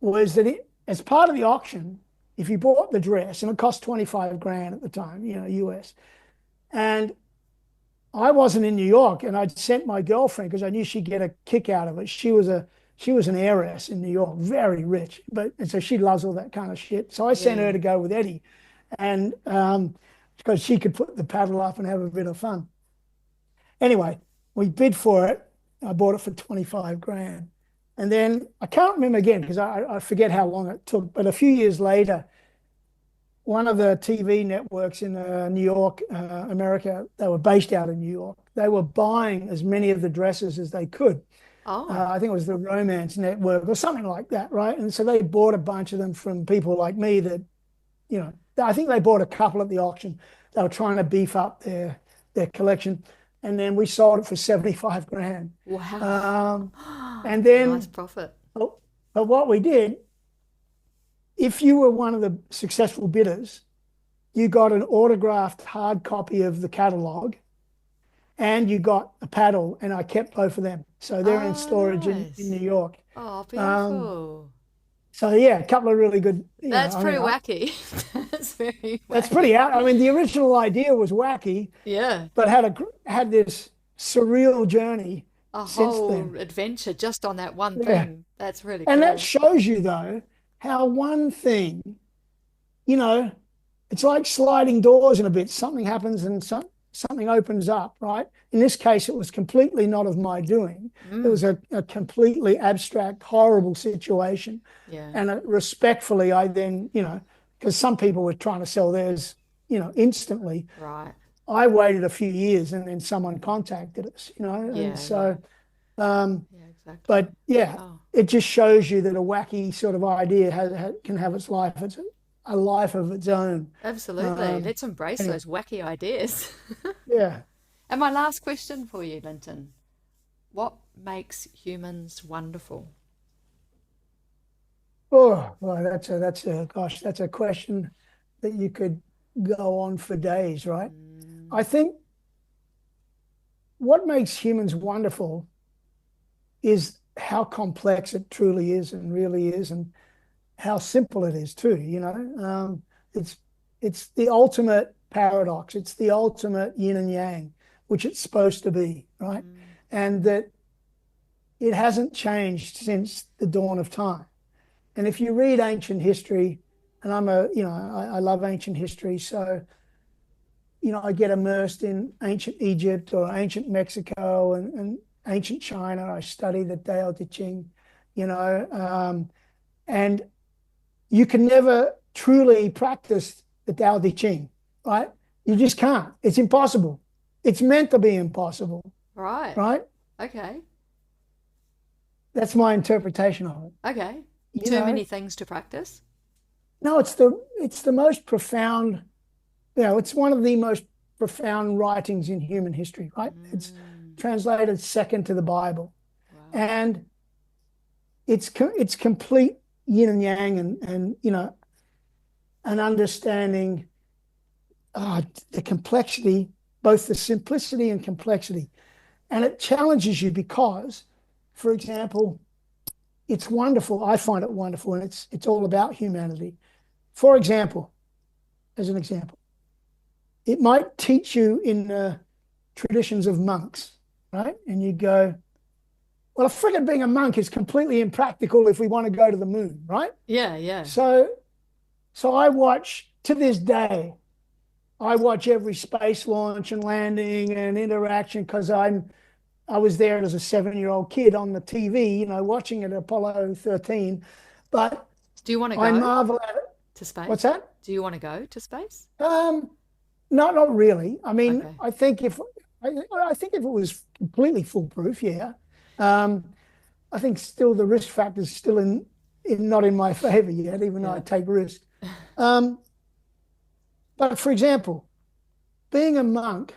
was that as part of the auction, if you bought the dress, and it cost 25 grand at the time, US, and I wasn't in New York, and I'd sent my girlfriend because I knew she'd get a kick out of it. She was an heiress in New York, very rich, and so she loves all that kind of shit. So I sent her to go with Eddie, and because she could put the paddle up and have a bit of fun. Anyway, we bid for it. I bought it for 25 grand. And then I can't remember again because I forget how long it took. But a few years later, one of the TV networks in New York, America, they were based out of New York. They were buying as many of the dresses as they could.
Oh.
I think it was the Romance Network or something like that, right? And so they bought a bunch of them from people like me that, I think they bought a couple at the auction. They were trying to beef up their collection. And then we sold it for 75 grand.
Wow.
And then,
Nice profit.
but what we did, if you were one of the successful bidders, you got an autographed hard copy of the catalogue and you got a paddle, and I kept both of them. So they're in storage in
Nice.
New York.
Oh,
Um,
beautiful.
so yeah, a couple of really good,
That's pretty wacky. That's very
that's pretty
wacky.
out. I mean, the original idea was wacky,
Yeah.
but had this surreal journey
A
since
whole
then.
adventure just on that one
Yeah.
thing. That's really
And that
cool.
shows you, though, how one thing, you know, it's like sliding doors in a bit. Something happens and something opens up, right? In this case, it was completely not of my doing. It was
Mm.
a completely abstract, horrible situation.
Yeah.
And respectfully, I then, because some people were trying to sell theirs, instantly.
Right.
I waited a few years and then someone contacted us, and
Yeah, yeah.
so, um,
Yeah, exactly.
but yeah,
Oh,
it just shows you that a wacky sort of idea can have its life. It's a life of its own.
absolutely.
Um,
Let's embrace
anyway,
those wacky ideas.
yeah.
And my last question for you, Linton. What makes humans wonderful?
Oh, well, that's a question that you could go on for days, right?
Mm.
I think what makes humans wonderful is how complex it truly is and really is, and how simple it is too. It's the ultimate paradox. It's the ultimate yin and yang, which it's supposed to be, right?
Mm.
And that it hasn't changed since the dawn of time. And if you read ancient history, and I love ancient history, so I get immersed in ancient Egypt or ancient Mexico and ancient China. I study the Tao Te Ching, and you can never truly practice the Tao Te Ching, right? You just can't. It's impossible. It's meant to be impossible,
Right.
right?
Okay.
That's my interpretation of it.
Okay.
You
Too
know,
many things to practice?
no, it's the most profound. It's one of the most profound writings in human history, right? It's
Mm.
translated second to the Bible,
Wow.
and it's complete yin and yang, and an understanding the complexity, both the simplicity and complexity, and it challenges you because, for example, it's wonderful. I find it wonderful, and it's all about humanity. For example, as an example, it might teach you in the traditions of monks, right? And you go, well, a friggin' being a monk is completely impractical if we want to go to the moon, right?
Yeah, yeah.
So, I watch to this day. I watch every space launch and landing and interaction because I was there as a 7-year-old kid on the TV, watching it Apollo 13. But
Do you want to
I
go
marvel at it.
to
What's
space?
that?
Do you want to go to space?
Um, not really. I mean,
Okay.
I think if it was completely foolproof, yeah. Um, I think still the risk factor is still in not in my favor yet, even though I
Yeah.
take risks. Um, But for example, being a monk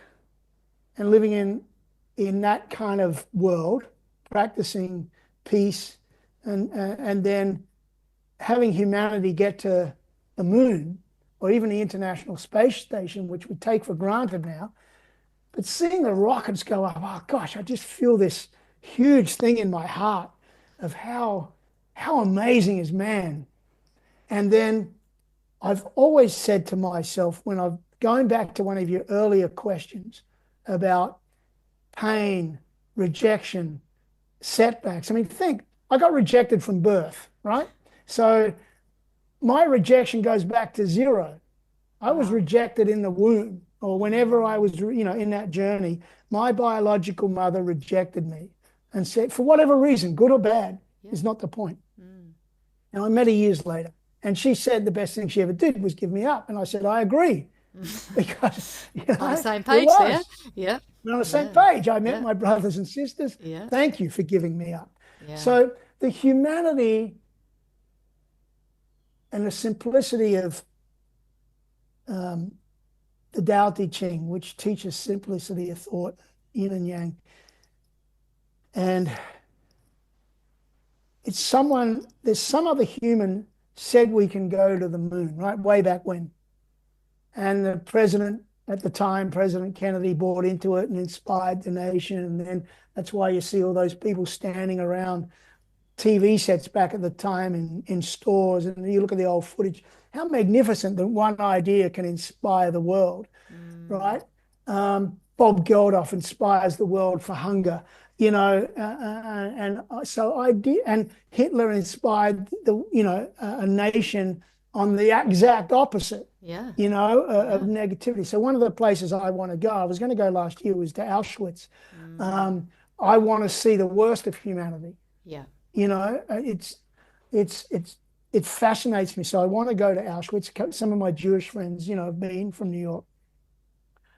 and living in that kind of world, practicing peace, and then having humanity get to the moon or even the International Space Station, which we take for granted now, but seeing the rockets go up, oh gosh, I just feel this huge thing in my heart of how amazing is man. And then I've always said to myself, when I'm going back to one of your earlier questions about pain, rejection, setbacks. I mean, think, I got rejected from birth, right? So my rejection goes back to zero. I was
Wow.
rejected in the womb or whenever I was, in that journey. My biological mother rejected me and said, for whatever reason, good or bad,
Yeah.
is not the point.
Mm.
And I met her years later. And she said the best thing she ever did was give me up. And I said, I agree. Because,
On the same
it
page there.
was.
Yep.
We're on the same
Yeah.
page. I met
Yeah.
my brothers and sisters.
Yeah.
Thank you for giving me up.
Yeah.
So the humanity and the simplicity of um, the Tao Te Ching, which teaches simplicity of thought, yin and yang. And there's some other human said we can go to the moon, right? Way back when. And the president at the time, President Kennedy, bought into it and inspired the nation. And then that's why you see all those people standing around TV sets back at the time in stores. And you look at the old footage, how magnificent that one idea can inspire the world, right? Bob Geldof inspires the world for hunger, and so I did, and Hitler inspired a nation on the exact opposite,
Yeah.
of
Yeah.
negativity. So one of the places I want to go, I was going to go last year, was to Auschwitz. I want to see the worst of humanity.
Yeah.
It fascinates me. So I want to go to Auschwitz. Some of my Jewish friends, have been from New York.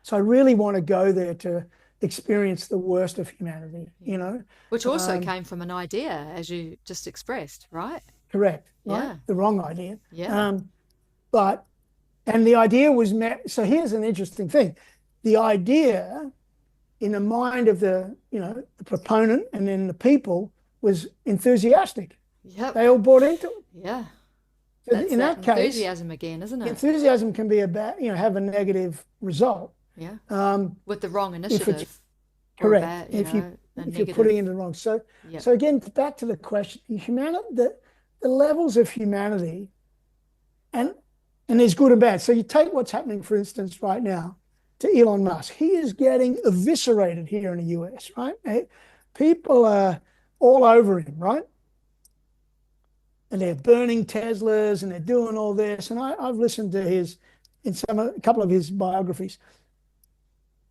So I really want to go there to experience the worst of humanity,
Which also came from an idea, as you just expressed, right?
Correct, right?
Yeah.
The wrong idea.
Yeah.
But, and the idea was met. So here's an interesting thing. The idea in the mind of the proponent and then the people was enthusiastic.
Yep.
They all bought into it.
Yeah.
So
That's
in
that
that case,
enthusiasm again, isn't it?
enthusiasm can be have a negative result.
Yeah.
Um,
With the wrong
if it's
initiative or
correct,
bad,
if
a
you're
negative.
putting in the wrong. So
Yeah.
so again, back to the question, humanity, the levels of humanity, and there's good and bad. So you take what's happening, for instance, right now to Elon Musk. He is getting eviscerated here in the US, right? People are all over him, right? And they're burning Teslas and they're doing all this. And I've listened to a couple of his biographies.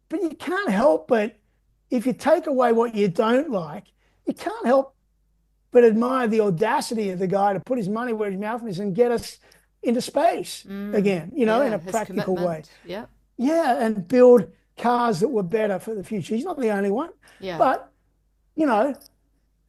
But you can't help but, if you take away what you don't like, you can't help but admire the audacity of the guy to put his money where his mouth is and get us into space again, in
Yeah,
a
his
practical way.
commitment. Yeah.
Yeah, and build cars that were better for the future. He's not the only one.
Yeah.
But,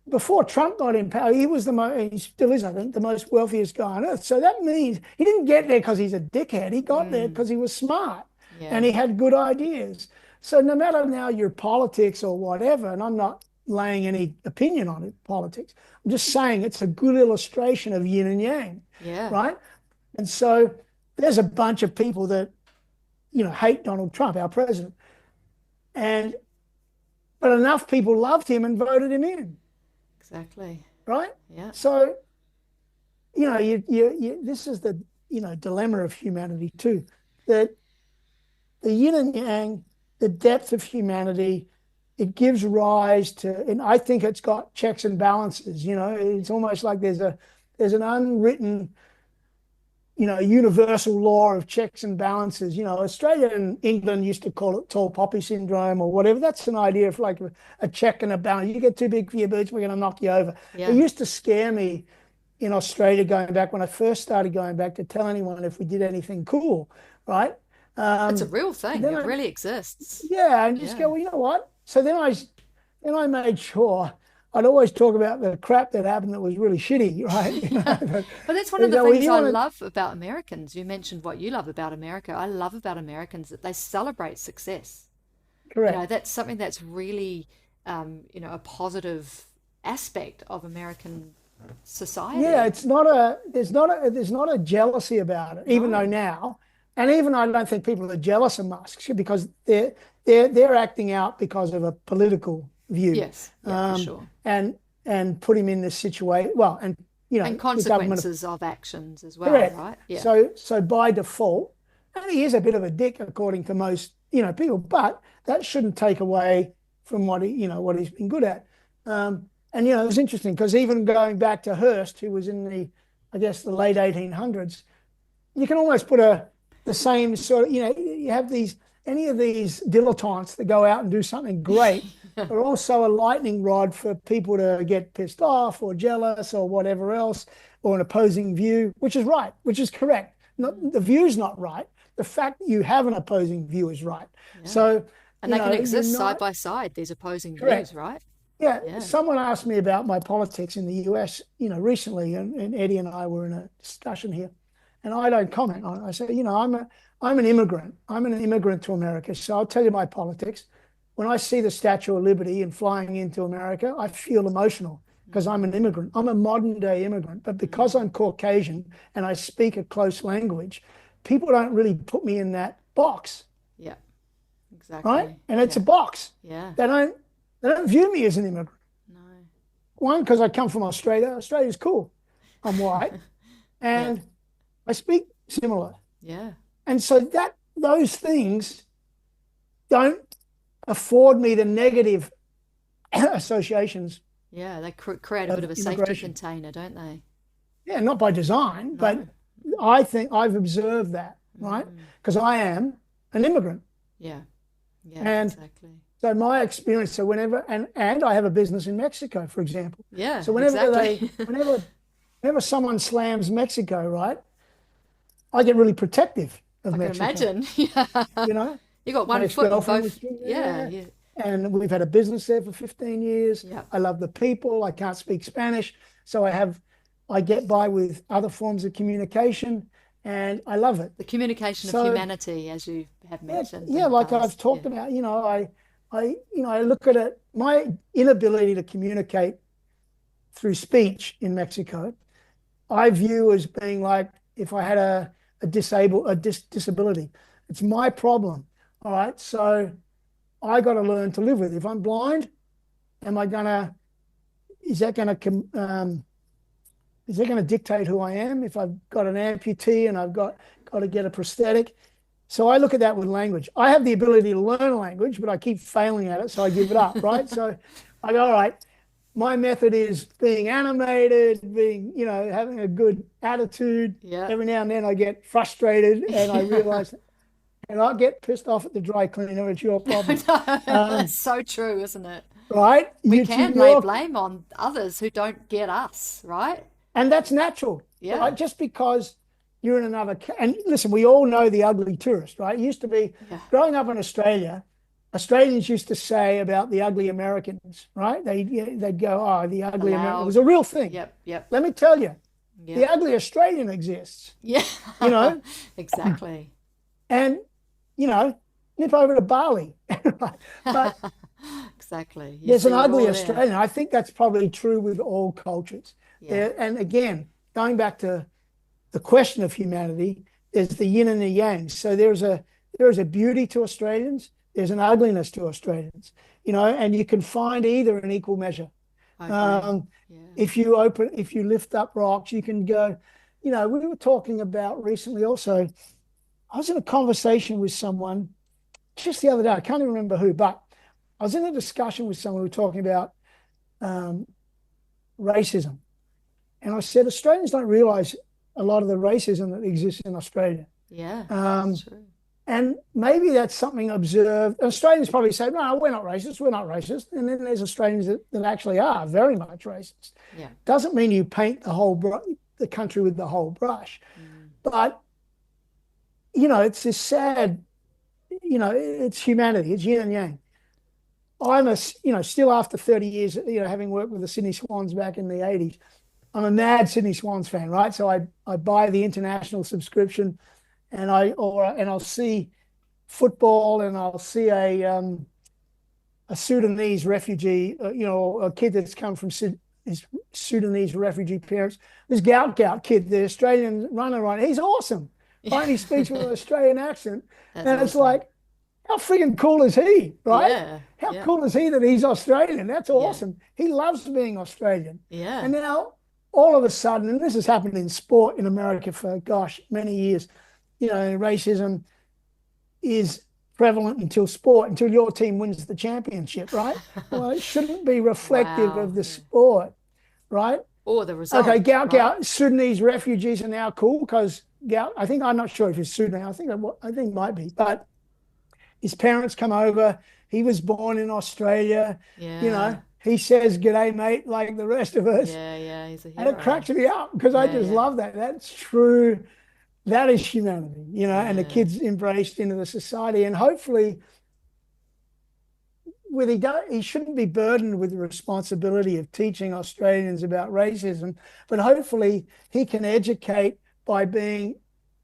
before Trump got in power, he was he still is, I think, the most wealthiest guy on earth. So that means he didn't get there because he's a dickhead. He got there because he was smart and he had good ideas. So no matter now your politics or whatever, and I'm not laying any opinion on it, politics, I'm just saying it's a good illustration of yin and yang,
Yeah.
right? And so there's a bunch of people that, hate Donald Trump, our president. But enough people loved him and voted him in.
Exactly.
Right?
Yeah.
So, this is the, dilemma of humanity too, that the yin and yang, the depth of humanity, it gives rise to, and I think it's got checks and balances, it's almost like there's an unwritten, universal law of checks and balances. Australia and England used to call it tall poppy syndrome or whatever. That's an idea of like a check and a balance. You get too big for your boots, we're going to knock you over.
Yeah.
It used to scare me in Australia going back when I first started going back to tell anyone if we did anything cool, right?
It's a real thing.
then
It really exists.
Yeah, and just
Yeah.
go, well, you know what? So then I made sure I'd always talk about the crap that happened that was really shitty, right?
But that's one of the
well,
things
you
I
want to,
love about Americans. You mentioned what you love about America. I love about Americans that they celebrate success.
correct.
That's something that's really, a positive aspect of American
Yeah,
society.
it's not a there's not a jealousy about it, even though
No.
now, and even I don't think people are jealous of Musk because they're acting out because of a political view,
Yes. Yeah, for sure.
and put him in this situation. Well, and
And
the government,
consequences of actions as well,
correct.
right? Yeah.
So by default, and he is a bit of a dick according to most people, but that shouldn't take away from what he's been good at. And it was interesting because even going back to Hearst, who was in I guess the late 1800s, you can almost put the same sort of, you have any of these dilettantes that go out and do something great are also a lightning rod for people to get pissed off or jealous or whatever else, or an opposing view, which is right, which is correct. The view's not right. The fact that you have an opposing view is right.
Yeah.
So,
And they can
you're
exist side
not
by side, these opposing views,
correct.
right?
Yeah,
Yeah.
someone asked me about my politics in the US, recently, and Eddie and I were in a discussion here, and I don't comment on it. I say, I'm an immigrant. I'm an immigrant to America, so I'll tell you my politics. When I see the Statue of Liberty and flying into America, I feel emotional because I'm an immigrant. I'm a modern day immigrant, but because I'm Caucasian and I speak a close language, people don't really put me in that box,
Yeah.
right?
Exactly.
And it's a
Yeah.
box.
Yeah.
They don't view me as an immigrant.
No.
One, because I come from Australia. Australia's cool. I'm white
Yeah.
and I speak similar.
Yeah.
And so those things don't afford me the negative associations
Yeah. They create a bit
of
of a safety
immigration.
container, don't they?
Yeah, not by design, but
No.
I think I've observed that, right?
Mm.
Because I am an immigrant.
Yeah. Yeah.
And
Exactly.
so my experience, so and I have a business in Mexico, for example.
Yeah.
So
Exactly.
whenever someone slams Mexico, right, I get really protective of
I can
Mexico.
imagine. Yeah.
You know,
You got
my
one foot in
ex-girlfriend was
both.
from
Yeah.
there,
Yeah.
and we've had a business there for 15 years.
Yeah.
I love the people. I can't speak Spanish, so I get by with other forms of communication, and I love it.
The communication of
So
humanity, as you have
yeah,
mentioned in
yeah,
the
like I've
past. Yeah.
talked about, I look at it, my inability to communicate through speech in Mexico, I view as being like if I had a disability. It's my problem. All right. So I got to learn to live with it. If I'm blind, am I gonna is that gonna dictate who I am? If I've got an amputee and I've got to get a prosthetic. So I look at that with language. I have the ability to learn a language, but I keep failing at it, so I give it up, right? So I go, all right, my method is being animated, having a good attitude.
Yeah.
Every now and then I get frustrated and I realize, and I get pissed off at the dry cleaner. It's your problem,
That's
um,
so true, isn't it?
right?
We
It's
can lay
your,
blame on others who don't get us, right?
and that's natural,
Yeah.
right? Just because you're in another, and listen, we all know the ugly tourist, right? It used to be
Yeah.
growing up in Australia. Australians used to say about the ugly Americans, right? They'd go, "Oh, the
The
ugly American." It was
loud.
a real thing.
Yep. Yep.
Let me tell you, the
Yep.
ugly Australian exists,
Yeah.
you know,
Exactly.
and you know, nip over to Bali. But
Exactly. You
there's an
see it
ugly
all there.
Australian. I think that's probably true with all cultures.
Yeah.
And again, going back to the question of humanity, there's the yin and the yang. So there is a beauty to Australians. There's an ugliness to Australians, and you can find either in equal measure.
I agree.
Um,
Yeah.
if you lift up rocks, you can go. We were talking about recently also. I was in a conversation with someone just the other day. I can't even remember who, but I was in a discussion with someone. We were talking about um, racism, and I said Australians don't realise a lot of the racism that exists in Australia.
Yeah.
Um,
It's true.
and maybe that's something observed. Australians probably say, no, we're not racist. We're not racist. And then there's Australians that actually are very much racist.
Yeah.
Doesn't mean you paint the country with the whole brush.
Mm.
But, it's this sad, it's humanity. It's yin and yang. I'm still after 30 years, having worked with the Sydney Swans back in the 80s, I'm a mad Sydney Swans fan, right? So I buy the international subscription, and I'll see football, and I'll see a Sudanese refugee, a kid that's come from his Sudanese refugee parents. This Gout kid, the Australian runner, right? He's awesome. Right? He speaks with an Australian accent.
That's
And it's
awesome.
like, how friggin' cool is he, right?
Yeah.
How
Yeah.
cool is he that he's Australian? That's
Yeah.
awesome. He loves being Australian.
Yeah.
And now, all of a sudden, and this has happened in sport in America for, gosh, many years, racism is prevalent until your team wins the championship, right? Well, it shouldn't be reflective
Wow.
of the
Yeah.
sport, right?
Or the
Okay,
result, right?
Sudanese refugees are now cool because I'm not sure if he's Sudan. I think it might be, but his parents come over. He was born in Australia.
Yeah.
He says "G'day, mate," like the rest of us,
Yeah. Yeah. He's a
and it
hero.
cracks me up because I
Yeah.
just
Yeah.
love that. That's true. That is humanity, and the
Yeah.
kid's embraced into the society, and hopefully he shouldn't be burdened with the responsibility of teaching Australians about racism, but hopefully he can educate by being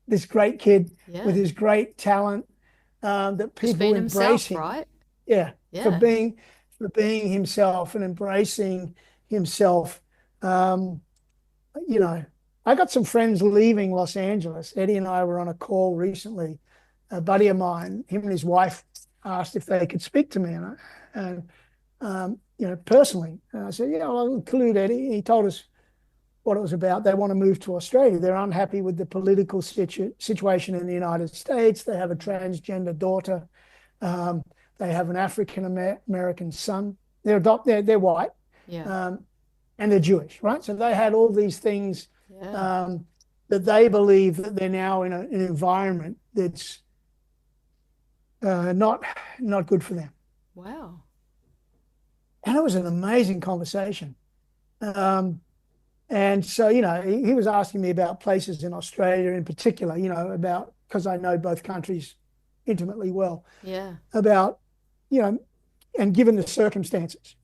this great kid with
Yeah.
his great talent, that
Just
people
being
embrace
himself,
him.
right?
Yeah, for
Yeah.
being himself and embracing himself. Um, you know, I got some friends leaving Los Angeles. Eddie and I were on a call recently. A buddy of mine, him and his wife asked if they could speak to me, personally. And I said, yeah, well, I'll include Eddie. He told us what it was about. They want to move to Australia. They're unhappy with the political situation in the United States. They have a transgender daughter. Um, they have an African American son. They're white,
Yeah.
and they're Jewish, right? So they had all these things,
Yeah.
um, that they believe that they're now in an environment that's not good for them.
Wow.
And it was an amazing conversation. Um, and so, he was asking me about places in Australia in particular, about, because I know both countries intimately well,
Yeah.
about, and given the circumstances,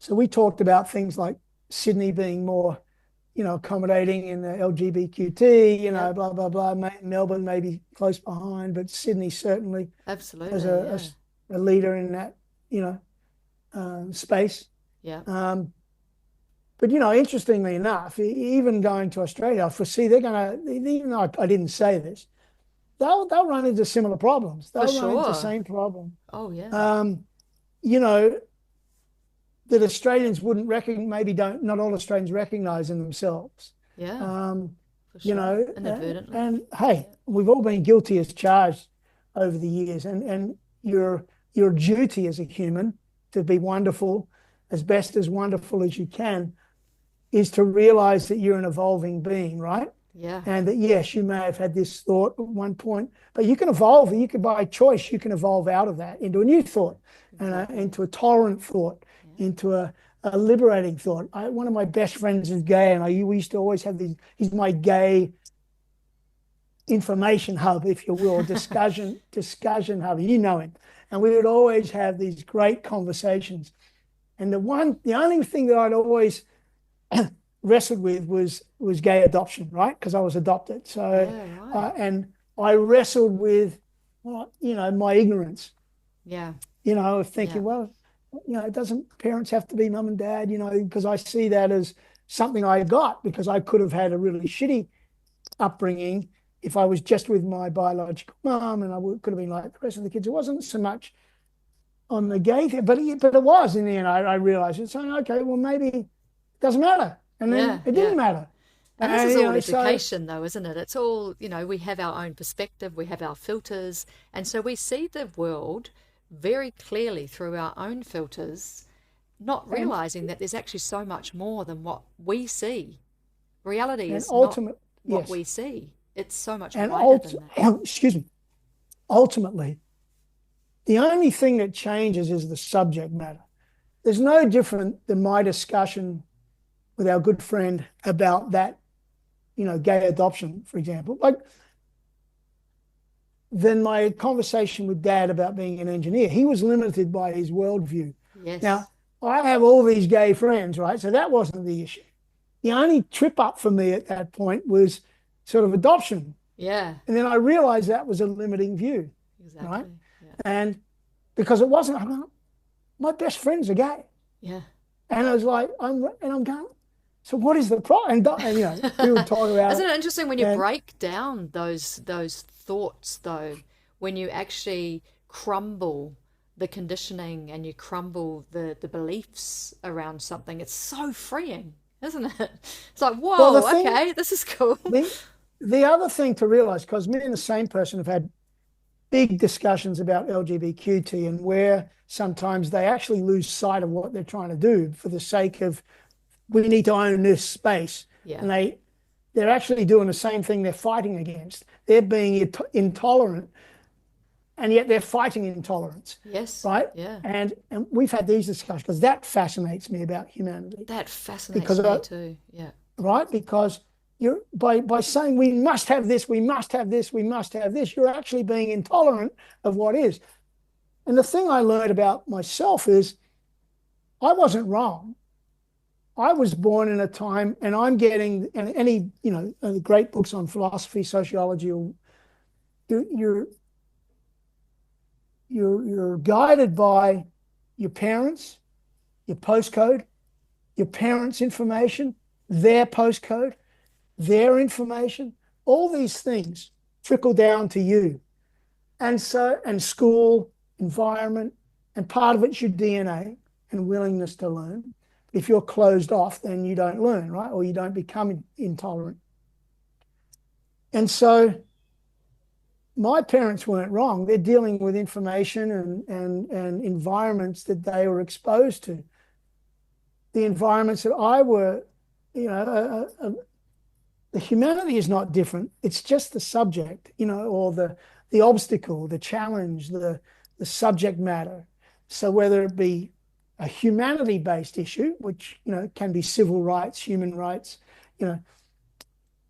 So we talked about things like Sydney being more, accommodating in the LGBTQ,
Yep.
blah, blah, blah. Melbourne maybe close behind, but Sydney certainly as
Absolutely. Yeah.
a leader in that, space.
Yeah.
But, interestingly enough, even going to Australia, I foresee they're going to, even though I didn't say this, they'll run into similar problems.
For
They'll run into the
sure.
same problem.
Oh, yeah.
You know, that Australians wouldn't recognize, maybe don't, not all Australians recognize in themselves.
Yeah.
Um,
For
you
sure.
know,
Inadvertently.
and hey, we've all been guilty as charged over the years, and your duty as a human to be wonderful, as best as wonderful as you can, is to realize that you're an evolving being, right?
Yeah.
And that, yes, you may have had this thought at one point, but you can evolve. You can, by choice, you can evolve out of that into a new thought,
Exactly.
and into a tolerant thought, into a liberating thought. One of my best friends is gay, and we used to always have these. He's my gay information hub, if you will, discussion hub. You know him, and we would always have these great conversations. And the only thing that I'd always wrestled with was gay adoption, right? Because I was adopted. So,
Yeah. Right.
and I wrestled with, well, my ignorance,
Yeah.
of thinking,
Yeah.
well, doesn't parents have to be mum and dad, because I see that as something I got because I could have had a really shitty upbringing if I was just with my biological mum, and I could have been like the rest of the kids. It wasn't so much on the gay thing, but it was in the end. I realized it's saying, okay, well, maybe it doesn't matter. And then
Yeah.
it
Yeah.
didn't matter.
And this
And,
is all
so
education, though, isn't it? It's all, we have our own perspective, we have our filters, and so we see the world very clearly through our own filters, not
and
realizing that there's actually so much more than what we see. Reality
and
is not
ultimate
what
yes.
we see. It's so much
And
wider than that.
excuse me. Ultimately, the only thing that changes is the subject matter. There's no different than my discussion with our good friend about that, gay adoption, for example. Like, than my conversation with Dad about being an engineer. He was limited by his worldview.
Yes.
Now, I have all these gay friends, right? So that wasn't the issue. The only trip up for me at that point was sort of adoption.
Yeah.
And then I realized that was a limiting view, right?
Exactly. Yeah.
And because it wasn't, my best friends are gay.
Yeah.
And I was like, I'm going, so what is the problem? And you know, we would talk about
Isn't
it.
it interesting when you
And
break down those thoughts though, when you actually crumble the conditioning and you crumble the beliefs around something, it's so freeing, isn't it? It's like,
well,
whoa, okay, this is cool.
the other thing to realize, because me and the same person have had big discussions about LGBTQT and where sometimes they actually lose sight of what they're trying to do for the sake of we need to own this space.
Yeah.
And they're actually doing the same thing they're fighting against. They're being intolerant, and yet they're fighting intolerance.
Yes.
Right?
Yeah.
And we've had these discussions because that fascinates me about humanity.
That fascinates me too. Yeah.
Right? Because you're by saying we must have this, we must have this, we must have this, you're actually being intolerant of what is. And the thing I learned about myself is I wasn't wrong. I was born in a time, and I'm getting, and any, you know, the great books on philosophy, sociology, or you're guided by your parents, your postcode, your parents' information, their postcode, their information. All these things trickle down to you. And school, environment, and part of it's your DNA and willingness to learn. If you're closed off, then you don't learn, right? Or you don't become intolerant. And so my parents weren't wrong. They're dealing with information and environments that they were exposed to. The environments that I were, you know, the humanity is not different. It's just the subject, you know, or the obstacle, the challenge, the subject matter. So whether it be a humanity-based issue, which, you know, can be civil rights, human rights, you know,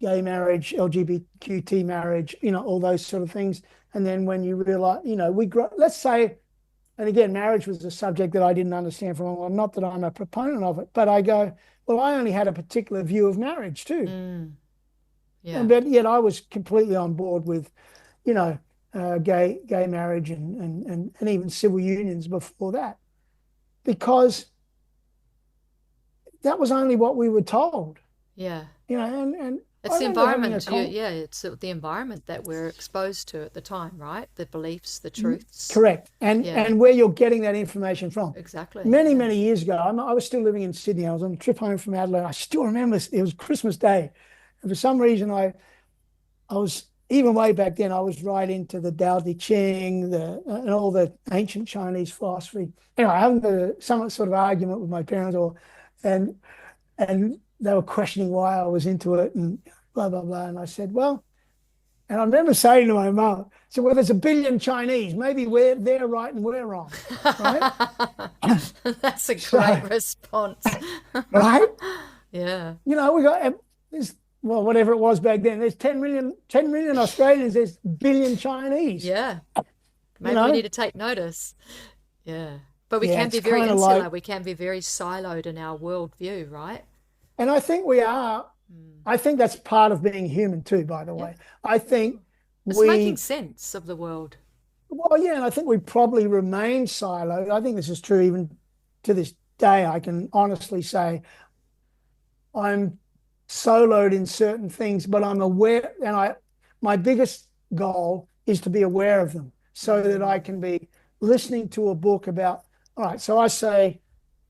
gay marriage, LGBTQT marriage, you know, all those sort of things. And then when you realize, you know, let's say, and again, marriage was a subject that I didn't understand for a long time. Not that I'm a proponent of it, but I go, well, I only had a particular view of marriage too.
Yeah.
And but yet I was completely on board with, you know, gay marriage and even civil unions before that, because that was only what we were told.
Yeah.
You know, and
it's the environment. It's the environment that we're exposed to at the time, right? The beliefs, the truths.
Correct. And where you're getting that information from.
Exactly.
Many years ago, I was still living in Sydney. I was on a trip home from Adelaide. I still remember it was Christmas Day. And for some reason, I was, even way back then, I was right into the Tao Te Ching, and all the ancient Chinese philosophy. Anyway, I having some sort of argument with my parents, and they were questioning why I was into it and blah, blah, blah. And I said, well, and I remember saying to my mum, so well, there's a billion Chinese. Maybe they're right and we're wrong, right?
That's a great response.
Right?
Yeah.
You know, we got this, well, whatever it was back then. There's 10 million Australians. There's a billion Chinese.
Yeah. Maybe we need to take notice. Yeah. But we can be very insular. We can be very siloed in our worldview, right?
And I think we are. I think that's part of being human too, by the way. I think
it's making sense of the world.
Well, yeah, and I think we probably remain siloed. I think this is true even to this day. I can honestly say I'm soloed in certain things, but I'm aware, and my biggest goal is to be aware of them so that I can be listening to a book about, all right, so I say,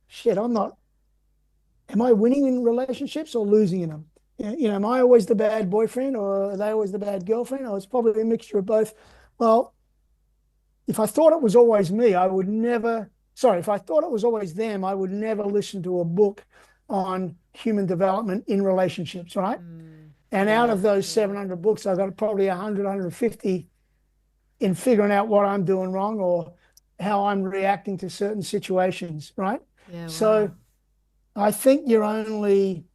shit, am I winning in relationships or losing in them? You know, am I always the bad boyfriend or are they always the bad girlfriend? Or it's probably a mixture of both. Well, if I thought it was always me, if I thought it was always them, I would never listen to a book on human development in relationships, right? And out of those 700 books, I've got probably 100, 150 in figuring out what I'm doing wrong or how I'm reacting to certain situations, right?
Yeah, wow.
So I think you're only,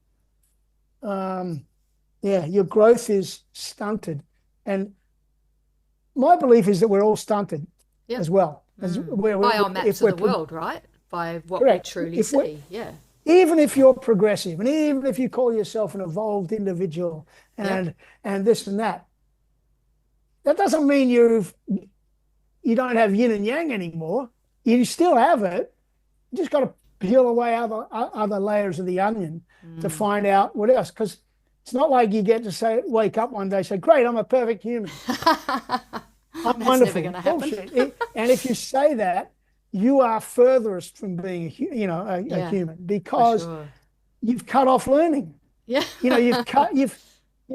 your growth is stunted. And my belief is that we're all stunted
Yep.
as well. As
Mm. By our maps
if
of
we're
the world, right? By what we
correct,
truly
if we
see. Yeah.
even if you're progressive, and even if you call yourself an evolved individual,
Yep.
and this and that, that doesn't mean you don't have yin and yang anymore. You still have it. You just got to peel away other layers of the onion to
Mm.
find out what else. Because it's not like you get to wake up one day and say, "Great, I'm a perfect human. I'm
That's never
wonderful."
going to happen.
Bullshit. And if you say that, you are furthest from being a
Yeah,
human,
for
because
sure.
you've cut off learning.
Yeah.
You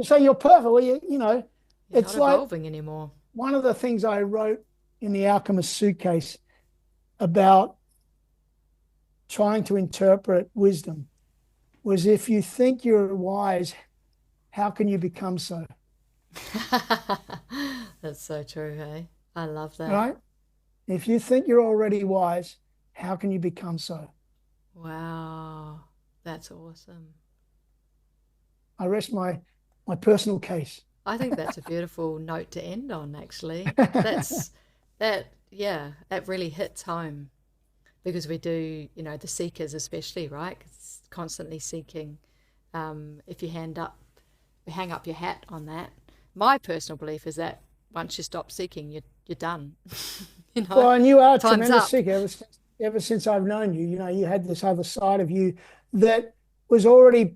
say you're perfect. Well,
You're not
it's like
evolving anymore.
one of the things I wrote in the Alchemist Suitcase about trying to interpret wisdom was, if you think you're wise, how can you become so?
That's so true, hey? I love that.
Right? If you think you're already wise, how can you become so?
Wow. That's awesome.
I rest my personal case.
I think that's a beautiful note to end on, actually. Yeah, that really hits home because we do, the seekers especially, right? 'Cause it's constantly seeking. If you hang up your hat on that. My personal belief is that once you stop seeking, you're done.
Well, and you are a
Time's
tremendous
up.
seeker ever since I've known you. You had this other side of you that was already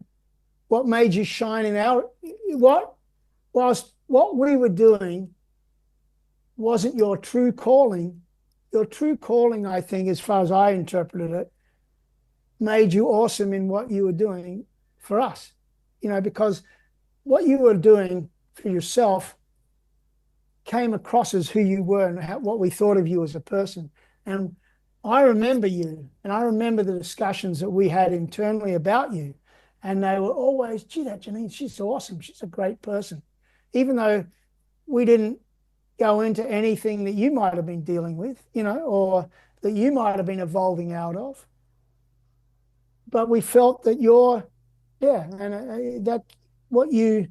what made you shine in our what we were doing wasn't your true calling. Your true calling, I think, as far as I interpreted it, made you awesome in what you were doing for us. Because what you were doing for yourself came across as who you were and what we thought of you as a person. And I remember you, and I remember the discussions that we had internally about you. And they were always, "Gee, that Janine, she's awesome. She's a great person." Even though we didn't go into anything that you might have been dealing with, or that you might have been evolving out of. But we felt that and that what you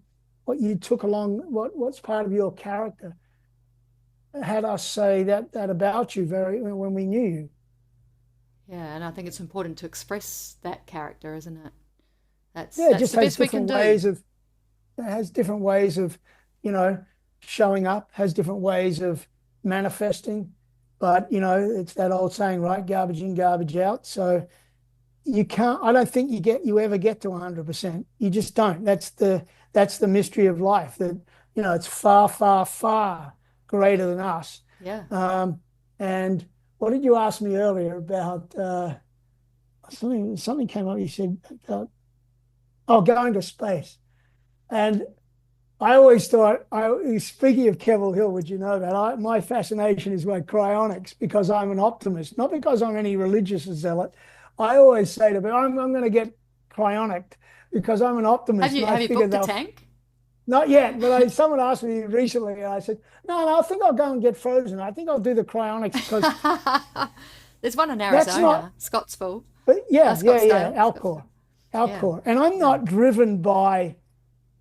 took along, what's part of your character, had us say that about you when we knew you.
Yeah, and I think it's important to express that character, isn't it? That's
Yeah, it
that's
just
the
has
best we can
different
do.
ways of it has different ways of, showing up, has different ways of manifesting. But it's that old saying, right? Garbage in, garbage out. So I don't think you ever get to 100%. You just don't. That's the mystery of life, that it's far, far, far greater than us.
Yeah.
And what did you ask me earlier about? Something came up. You said about, going to space. And I always thought, speaking of Keval Hill, would you know that my fascination is with cryonics, because I'm an optimist, not because I'm any religious zealot. I always say to people, I'm going to get cryonic because I'm an
Have
optimist,
you
and I
have you
figure
booked a
they'll.
tank?
Not yet, but someone asked me recently, and I said, no, I think I'll go and get frozen. I think I'll do the cryonics because
There's one in
that's not.
Arizona, Scottsville,
But yeah,
Scottsdale,
Alcor,
Scottsdale. Yeah,
and I'm
yeah.
not driven by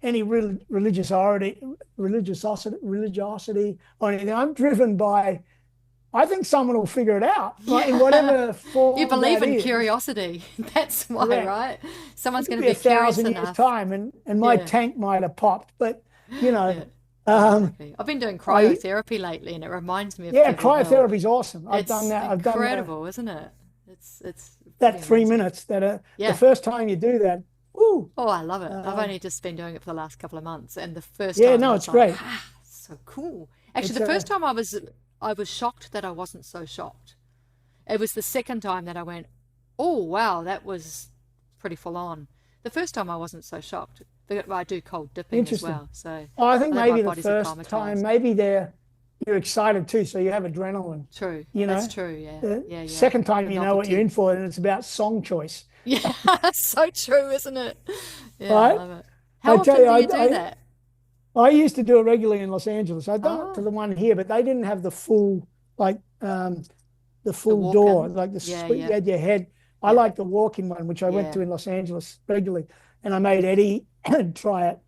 any religiosity or anything. I'm driven by, I think someone will figure it out, right, in
Yeah.
whatever
You
form
believe
that
in
is.
curiosity. That's why,
Correct.
right?
It
Someone's
could
going to
be a
be curious
thousand years
enough.
time, and my
Yeah,
tank might have popped, but you know,
yeah,
um,
exactly. I've been doing
I
cryotherapy lately, and it reminds me of
yeah,
Keval Hill.
cryotherapy is awesome. I've done
It's
that. I've done that.
incredible, isn't it? It's pretty
That three
amazing.
minutes. The
Yeah.
first time you do that, woo,
Oh, I love it. I've
um,
only just been doing it for the last couple of months, and the first
yeah,
time I
no,
was
it's
like,
great.
ah, so cool. Actually,
It's
the
a
first time I was shocked that I wasn't so shocked. It was the second time that I went, oh wow, that was pretty full on. The first time I wasn't so shocked. I do cold dipping as
interesting.
well, so
Oh, I think
I think my
maybe the
body's
first time,
acclimatized.
maybe you're excited too, so you have adrenaline.
True,
You
that's
know,
true. Yeah,
the
yeah, yeah.
second
The
time you know what you're in
novelty.
for, and it's about song choice,
Yeah, so true, isn't it? Yeah, I
right?
love it.
I
How
tell
often
you,
do you do that?
I used to do it regularly in Los Angeles. I've done it to
Oh,
the one here, but they didn't have the full, like, the
the
full door,
walk-in.
like the
Yeah,
suite. You
yeah,
had your head. I
yeah,
like the walk-in one, which I went
yeah.
to in Los Angeles regularly, and I made Eddie try it.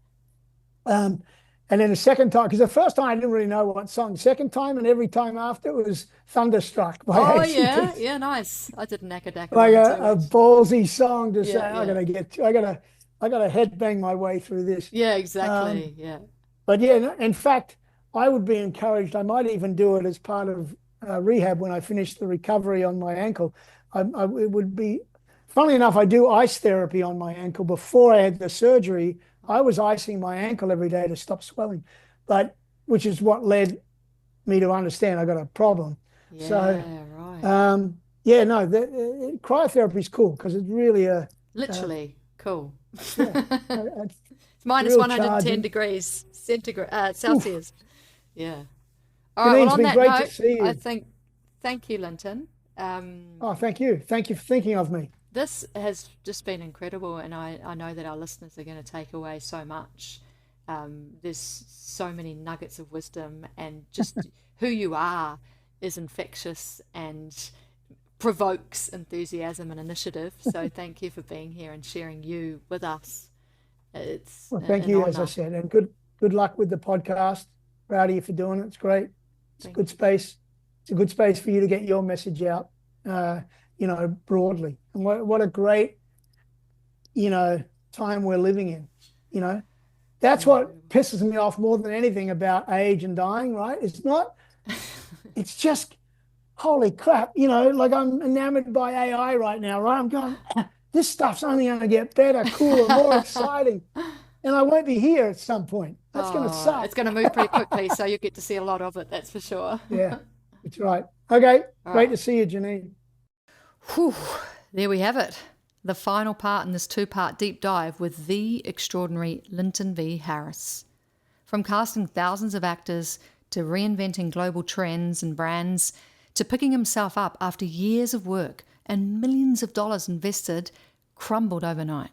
Um, And then the second time, because the first time I didn't really know what song. Second time and every time after it was Thunderstruck by
Oh
ACDC.
yeah, nice. I did Nakadaka
Like
one
a
too.
ballsy song to say,
Yeah, yeah,
I gotta headbang my way through this.
yeah,
Um,
exactly. Yeah.
but yeah, in fact, I would be encouraged. I might even do it as part of rehab when I finish the recovery on my ankle. It would be, funnily enough, I do ice therapy on my ankle. Before I had the surgery, I was icing my ankle every day to stop swelling, but which is what led me to understand I got a problem. So,
Yeah, right.
yeah, no, cryotherapy is cool because it's really a
Literally cool.
yeah,
It's
a
minus
real
110
charge.
degrees centigrade,
Oof.
Celsius. Yeah. All right.
Janine,
Well,
it's
on
been
that
great to
note,
see
I
you.
think thank you, Linton.
Oh, thank you. Thank you for thinking of me.
This has just been incredible, and I know that our listeners are going to take away so much. There's so many nuggets of wisdom, and just who you are is infectious and provokes enthusiasm and initiative. So thank you for being here and sharing you with us. It's
Well, thank
an
you, as I
honor.
said, and good luck with the podcast. Proud of you for doing it. It's great. It's a
Thank
good space. It's a good space for you to get your message out, uh, broadly. And what a great, time we're living in. You know, that's what
you.
pisses me off more than anything about age and dying, right? It's not, it's just holy crap, like I'm enamored by AI right now, right? I'm going, this stuff's only going to get better, cooler, more exciting. And I won't be here at some point. That's going to
Oh,
suck.
it's going to move pretty quickly, so you get to see a lot of it, that's for sure.
Yeah, that's right. Okay.
All
Great
right.
to see you, Janine.
Whew, there we have it. The final part in this two-part deep dive with the extraordinary Lynton V Harris. From casting thousands of actors to reinventing global trends and brands to picking himself up after years of work and millions of dollars invested crumbled overnight.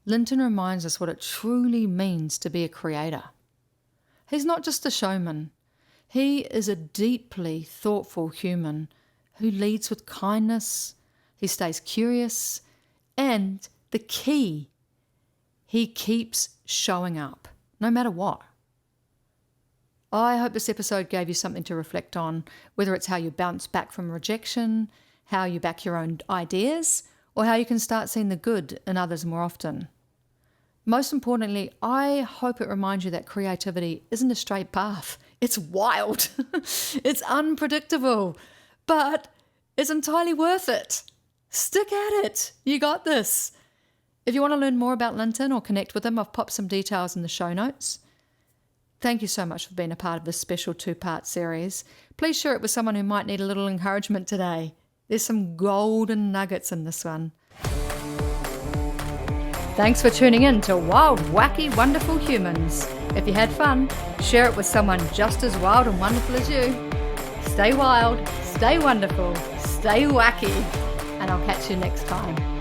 Lynton reminds us what it truly means to be a creator. He's not just a showman. He is a deeply thoughtful human who leads with kindness, he stays curious, and the key, he keeps showing up, no matter what. I hope this episode gave you something to reflect on, whether it's how you bounce back from rejection, how you back your own ideas, or how you can start seeing the good in others more often. Most importantly, I hope it reminds you that creativity isn't a straight path. It's wild. It's unpredictable, but it's entirely worth it. Stick at it. You got this. If you want to learn more about Lynton or connect with him, I've popped some details in the show notes. Thank you so much for being a part of this special two-part series. Please share it with someone who might need a little encouragement today. There's some golden nuggets in this one. Thanks for tuning in to Wild, Wacky, Wonderful Humans. If you had fun, share it with someone just as wild and wonderful as you. Stay wild, stay wonderful, stay wacky, and I'll catch you next time.